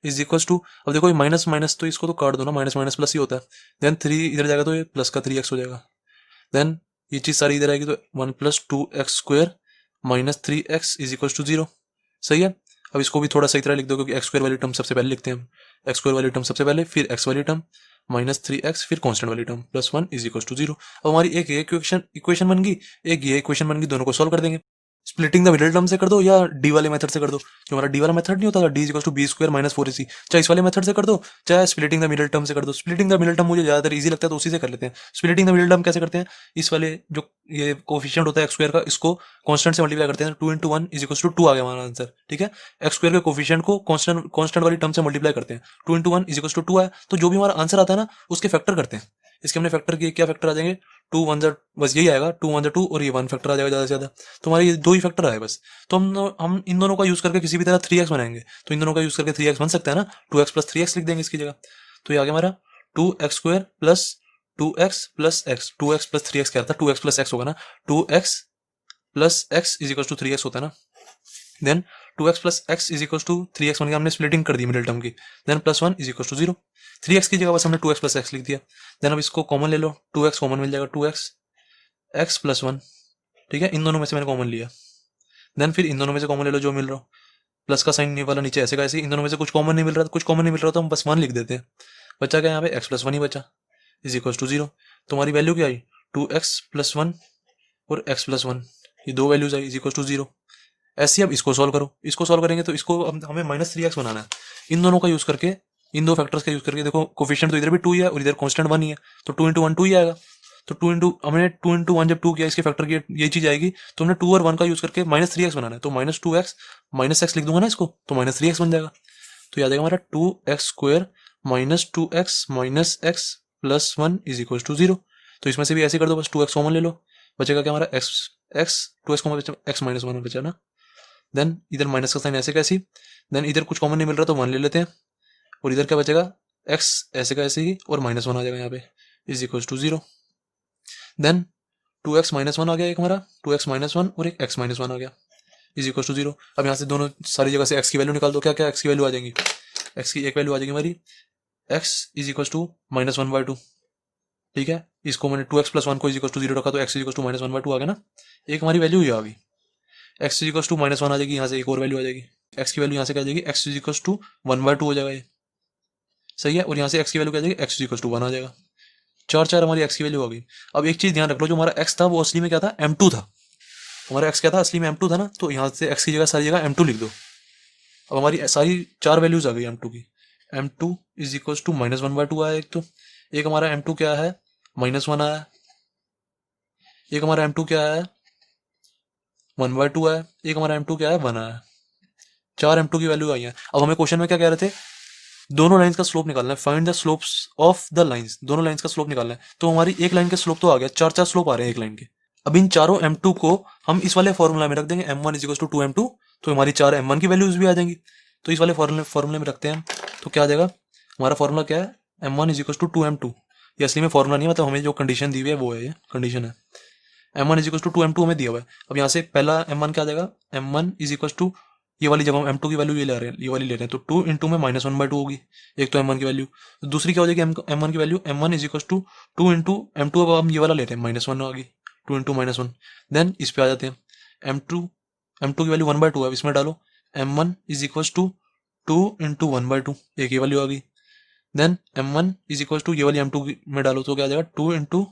is equal to, अब देखो ये माइनस माइनस तो इसको तो काट दो ना, माइनस माइनस प्लस ही होता है। देन 3 इधर जाएगा तो ये प्लस का 3x हो जाएगा। देन ये चीज सारी इधर आएगी तो 1 plus 2x² minus 3x is equal to 0। सही है। अब इसको भी थोड़ा सही तरह लिख दो क्योंकि x² वाली टर्म सबसे पहले लिखते हैं हम। x² वाली टर्म सबसे पहले, फिर x वाली टर्म माइनस 3x, फिर कांस्टेंट वाली term plus 1 is equal to 0। अब हमारी एक ये इक्वेशन बन गई, एक ये इक्वेशन बन गई, दोनों को सॉल्व कर देंगे। स्प्लिटिंग द मिडिल टर्म से कर दो या डी वाले मेथड से कर दो। जो हमारा डी वाला मेथड नहीं होता था, D equal to b² minus 4ac, चाहे इस वाले मेथड से कर दो चाहे स्प्लिटिंग द मिडिल टर्म से कर दो। स्प्लिटिंग द मिडिल टर्म मुझे ज्यादातर इजी लगता है तो उसी से कर लेते हैं। स्प्लिटिंग द मिडिल टर्म कैसे करते हैं, इस वाले जो ये कोफिशिएंट होता है x² का, इसको कांस्टेंट से मल्टीप्लाई करते हैं। 2 × 1 इज इक्वल टू 2 आ गया हमारा आंसर। ठीक है, x² के कोफिशिएंट को कांस्टेंट वाली टर्म से मल्टीप्लाई करते हैं। 2 × 1 इज इक्वल टू 2 आया तो जो भी हमारा आंसर आता है ना उसके फैक्टर करते हैं। इसके हमने फैक्टर किए, क्या फैक्टर आ जाएंगे, 2 1 बस यही आएगा, 2 1 2 और ये 1 फैक्टर आ जाएगा ज्यादा से ज्यादा। तो हमारे ये दो ही फैक्टर आए बस। तो हम इन दोनों का यूज करके किसी भी तरह 3x बनाएंगे। तो इन दोनों का यूज करके 3x बन सकता है ना, 2x प्लस 3x लिख देंगे इसकी जगह। तो ये आ गया हमारा 2x² plus 2x plus x। 2x plus 3x क्या था, 2x प्लस x होगा ना, 2x plus x is equal to 3x होता है ना। Then 2x plus x is equal to 3x बन गया, हमने स्प्लिटिंग कर दी मिडिल टर्म की। Then plus 1 is equal to 0। 3x की जगह बस हमने 2x प्लस x लिख दिया। देन अब इसको कॉमन ले लो, 2x कॉमन मिल जाएगा, 2x x प्लस 1। ठीक है, इन दोनों में से मैंने कॉमन लिया। देन फिर इन दोनों में से कॉमन ले लो जो मिल रहा हो, प्लस का साइन वाला नीचे ऐसे का ऐसे। इन दोनों में से कुछ कॉमन नहीं मिल रहा, कुछ कॉमन नहीं मिल रहा तो हम बस 1 लिख देते हैं। बचा क्या यहाँ पे, x प्लस 1 ही बचा इज इक्वल टू 0। तुम्हारी वैल्यू क्या आई, 2x प्लस 1 और x प्लस 1, ये दो वैल्यूज आई इज इक्वल टू 0। ऐसे अब इसको सॉल्व करो। इसको सॉल्व करेंगे तो इसको हमें माइनस 3x बनाना है। इन दोनों का यूज करके, इन दो फैक्टर्स का यूज करके, देखो कोफिशिएंट तो इधर भी 2 ही है और इधर कांस्टेंट 1 ही है, तो 2 × 1 2 ही आएगा। तो हमने 2 × 1 जब 2 किया, इसके फैक्टर की ये चीज आएगी। तो हमने 2 और 1 का यूज करके माइनस 3x बनाना है, तो माइनस 2x माइनस x लिख दूंगा ना इसको, तो माइनस 3x बन जाएगा। तो याद आएगा हमारा 2x² minus 2x minus x plus 1 is equal to 0। तो इसमें से भी ऐसे कर दो, बस 2x कॉमन ले लो, बचेगा क्या हमारा x 2x कॉमन बचा, x माइनस 1 बचा ना। देन इधर माइनस का साइन ऐसे कैसी। देन इधर कुछ कॉमन नहीं मिल रहा तो 1 ले लेते हैं, और इधर क्या बचेगा, x ऐसे का ऐसे ही और माइनस 1 आ जाएगा यहाँ पे is equal to 0। Then 2x minus 1 आ गया एक हमारा, 2x माइनस 1 और एक x माइनस 1 आ गया इज इक्वल टू 0। अब यहाँ से दोनों सारी जगह से x की वैल्यू निकाल दो। क्या क्या x की वैल्यू आ जाएंगी, x की एक वैल्यू आ जाएगी हमारी x is equal to minus 1/2। ठीक है, इसको मैंने 2x प्लस 1 को इज इक्वल टू 0 रखा तो x is equal to minus 1/2 आ गया ना। एक हमारी वैल्यू ये आ गई, x is equal to minus 1 आ जाएगी। यहाँ से एक और वैल्यू आ जाएगी, x की वैल्यू यहाँ से क्या आ जाएगी, x इज इक्वल टू 1/2 हो जाएगा ये। सही है, और यहाँ से x की वैल्यू क्या आ जाएगी, x इज इक्वल टू 1 आ जाएगा। 4 हमारी x की वैल्यू आ गई। अब एक चीज ध्यान रख लो, जो हमारा x था वो असली में क्या था, m2 था। हमारा x क्या था, असली में m2 था ना, तो यहाँ से x की जगह सारी जगह m2 लिख दो। अब हमारी सारी 4 वैल्यूज आ गई m2 की। m2 is equal to minus 1/2 आया एक, तो एक हमारा m2 क्या है, -1 आया। एक हमारा m2 क्या है, 1/2 आया। एक हमारा m2 क्या है, 1 आया। 4 m2 की वैल्यू आई है। अब हमें क्वेश्चन में क्या कह रहे थे, दोनों लाइंस का स्लोप निकालना है, find the slopes of the lines. दोनों लाइंस का स्लोप निकालना है। तो हमारी एक लाइन के स्लोप तो आ गया, 4 स्लोप आ रहे हैं एक लाइन के। अब इन चारों m2 को हम इस वाले फॉर्मूला में रख देंगे, m1 is equal to 2m2, तो हमारी 4 m1 की वैल्यूज भी आ जाएंगी। तो इस वाले फॉर्मूले में रखते हैं, तो क्या आ जाएगा, हमारा फॉर्मूला क्या है, m1 is equal to 2m2। ये असली में फॉर्मूला नहीं है, मतलब हमें जो कंडीशन दी हुई है वो है, ये कंडीशन है। m1 is equal to 2m2 हमें दिया हुआ है। अब यहाँ से पहला m1 क्या आ जाएगा, m1 इज इक्वल टू, ये वाली जब हम m2 की वैल्यू ये ले रहे हैं, ये वाली ले रहे हैं, तो 2 इंटू में -1/2 होगी। एक तो m1 की वैल्यू, दूसरी क्या हो जाएगी, m1 की value, m1 is equal to 2 into m2, अब हम ये वाला ले रहे हैं, -1 आ गई, 2 इंटू -1। देन इस पे आ जाते हैं, m2 की वैल्यू 1/2 है, इसमें डालो, m1 is equal to 2 into 1/2, एक ये वैल्यू आ गई। Then m1 is equal to ये वाली m2 में डालो तो क्या आ जाएगा, 2 इंटू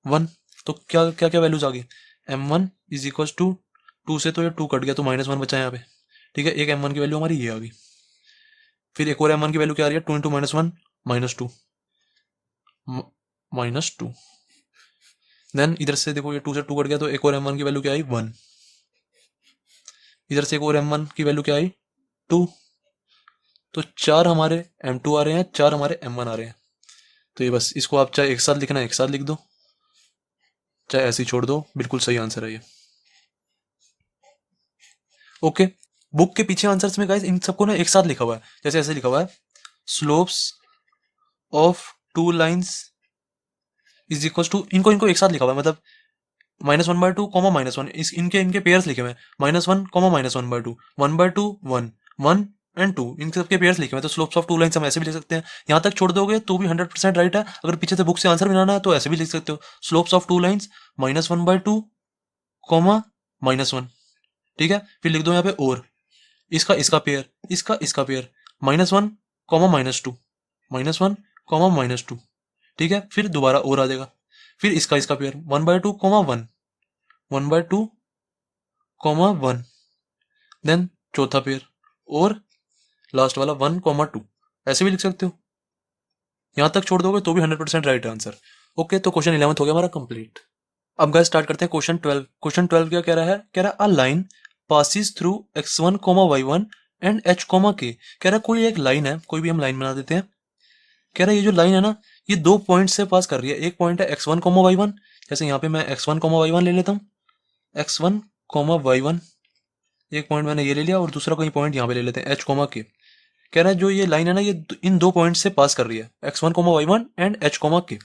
1। तो क्या क्या क्या वैल्यूज आ गई, m1 इज इक्वल टू 2 से तो ये 2 कट गया तो -1 बचा यहाँ पे। ठीक है, एक m1 की वैल्यू हमारी ये आ गई। फिर एक और m1 की वैल्यू क्या आ रही है, 2 इंटू -1 -2 -2। देन इधर से देखो ये 2 से 2 कट गया तो एक और m1 की वैल्यू क्या आई, 1। इधर से एक और m1 की वैल्यू क्या आई, 2। तो 4 हमारे m2 आ रहे हैं, 4 हमारे m1 आ रहे हैं। तो ये बस इसको आप चाहे एक साथ लिखना है एक साथ लिख दो, चाहे ऐसे ही छोड़ दो, बिल्कुल सही आंसर है ये। ओके, बुक के पीछे आंसर्स में गाइस इन सबको ना एक साथ लिखा हुआ है, जैसे ऐसे लिखा हुआ है, slopes of two lines is equal to, इनको इनको एक साथ लिखा हुआ है, मतलब -1/2 कॉमा -1, इस इनके इनके पेयर्स लिखे हुए हैं, -1 कॉमा -1/2, 1/2 1 1 एंड 2, इन सबके पेयर्स लिखे हुए हैं। तो स्लोप्स ऑफ टू लाइन्स हम ऐसे भी लिख सकते हैं, यहाँ तक छोड़ दोगे तो भी 100% राइट है। अगर पीछे से बुक से आंसर बनाना है तो ऐसे भी लिख सकते हो, slopes of two lines -1/2 comma -1, ठीक है। फिर लिख दो यहाँ पे और इसका इसका पेयर, इसका पेयर, -1 कॉमा -2, -1 कॉमा -2, ठीक है। फिर दोबारा और आ जाएगा, फिर इसका पेयर 1/2 कॉमा 1, 1/2 कॉमा 1, देन चौथा पेयर और लास्ट वाला 1 कॉमा 2, ऐसे भी लिख सकते हो। यहां तक छोड़ दोगे तो भी 100% राइट आंसर। ओके, तो क्वेश्चन 11 हो गया हमारा कंप्लीट। अब गाइस स्टार्ट करते हैं क्वेश्चन 12। क्वेश्चन 12 क्या कह रहा है, कह रहा है a line passes through x1 y1 and h k। कह रहा है कोई एक लाइन है, कोई भी हम लाइन बना देते हैं। कह रहा है ये जो लाइन है ना, ये दो पॉइंट से पास कर रही है। एक पॉइंट है x1 y1, जैसे यहाँ पे मैं x1 y1 ले लेता हूँ, x1 y1, एक पॉइंट मैंने ये ले लिया और दूसरा कोई पॉइंट यहाँ पे ले लेते हैं h k। कह रहा है जो ये लाइन है ना, ये इन दो पॉइंट से पास कर रही है, x1 y1 and h k।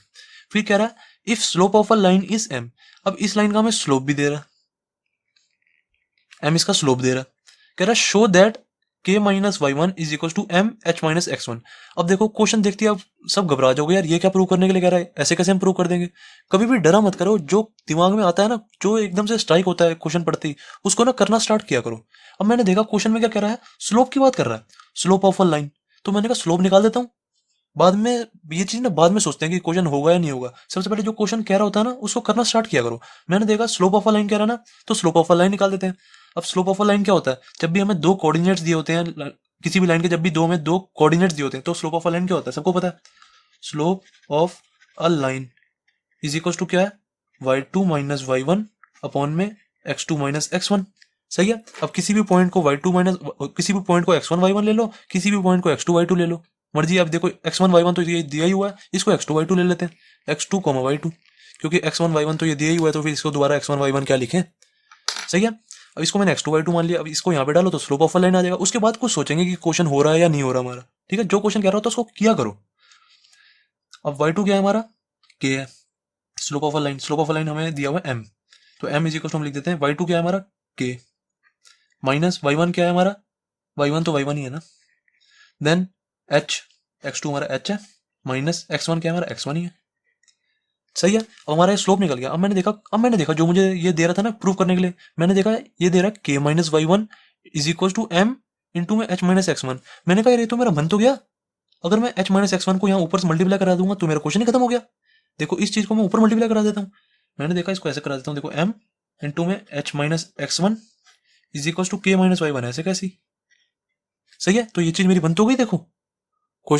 फिर कह रहा है if slope of a line is m। अब इस लाइन का हमें स्लोप भी दे रहा है, m इसका स्लोप दे रहा है। कह रहा है show that k minus y1 is equal to m h minus x1। अब देखो क्वेश्चन देखते ही आप सब घबरा जाओगे, यार ये क्या प्रूव करने के लिए कह रहा है, ऐसे कैसे हम प्रूव कर देंगे। कभी भी डरा मत करो, जो दिमाग में आता है ना, जो एकदम से स्ट्राइक होता है क्वेश्चन पढ़ते ही, उसको ना करना स्टार्ट किया करो। अब मैंने देखा क्वेश्चन में क्या कह रहा है, स्लोप की बात कर रहा है, स्लोप ऑफ अ लाइन, तो मैंने कहा स्लोप निकाल देता हूँ। बाद में ये चीज ना बाद में सोचते हैं कि क्वेश्चन होगा या नहीं होगा, सबसे पहले जो क्वेश्चन कह रहा होता है ना उसको करना स्टार्ट किया करो। मैंने देखा स्लोप ऑफ अ लाइन कह रहा है ना, तो स्लोप ऑफ अ लाइन निकाल देते हैं। अब स्लोप ऑफ अ लाइन क्या होता है, जब भी हमें दो कोऑर्डिनेट्स दिए होते हैं किसी भी लाइन के, जब भी हमें दो कोऑर्डिनेट्स दिए होते हैं, तो स्लोप ऑफ अ लाइन क्या होता है, सबको पता है। Slope of a line is equal to क्या है, y2 माइनस y1 अपॉन में x2 माइनस x1। सही है। अब किसी भी पॉइंट को y2 माइनस, किसी भी पॉइंट को x1 y1 ले लो, किसी भी पॉइंट को x2 y2 ले लो, मर्जी। अब देखो x1 y1 तो ये दिया ही हुआ है, इसको x2 y2 ले लेते हैं, x2 y2, क्योंकि x1 y1 तो ये दिया ही हुआ है, तो फिर इसको दोबारा x1 y1 क्या लिखें। सही है। अब इसको मैंने x2 y2 मान लिया, अब इसको यहाँ पे डालो तो स्लोप ऑफ अ लाइन आ जाएगा। उसके बाद कुछ सोचेंगे कि क्वेश्चन हो रहा है या नहीं हो रहा हमारा, ठीक है। जो क्वेश्चन कह रहा होता है उसको किया करो। अब y2 क्या है हमारा, k है। Slope of a line, slope of a line हमें दिया हुआ है m, तो m इज इक्वल टू हम लिख देते हैं y2 क्या है हमारा k, माइनस y1 क्या है हमारा, y1 तो y1 ही है ना, देन h, x2 हमारा h है, माइनस x1 क्या है हमारा x1 ही है। सही है। अब हमारा स्लोप निकल गया। अब मैंने देखा जो मुझे ये दे रहा था ना प्रूव करने के लिए, मैंने देखा ये दे रहा है k minus y1 is equal to m into में h माइनस x1। मैंने कहा यार ये तो मेरा बन तो गया, अगर मैं h माइनस x1 को यहाँ ऊपर से मल्टीप्लाई करा दूंगा तो मेरा क्वेश्चन ही खत्म हो गया। देखो इस चीज को मैं ऊपर मल्टीप्लाई करा देता हूँ, मैंने देखा इसको ऐसे करा देता हूँ, देखो m इंटू में h minus x1 is equal to k minus y1, ऐसे कैसी। सही है। तो ये चीज मेरी बन तो गई देखो,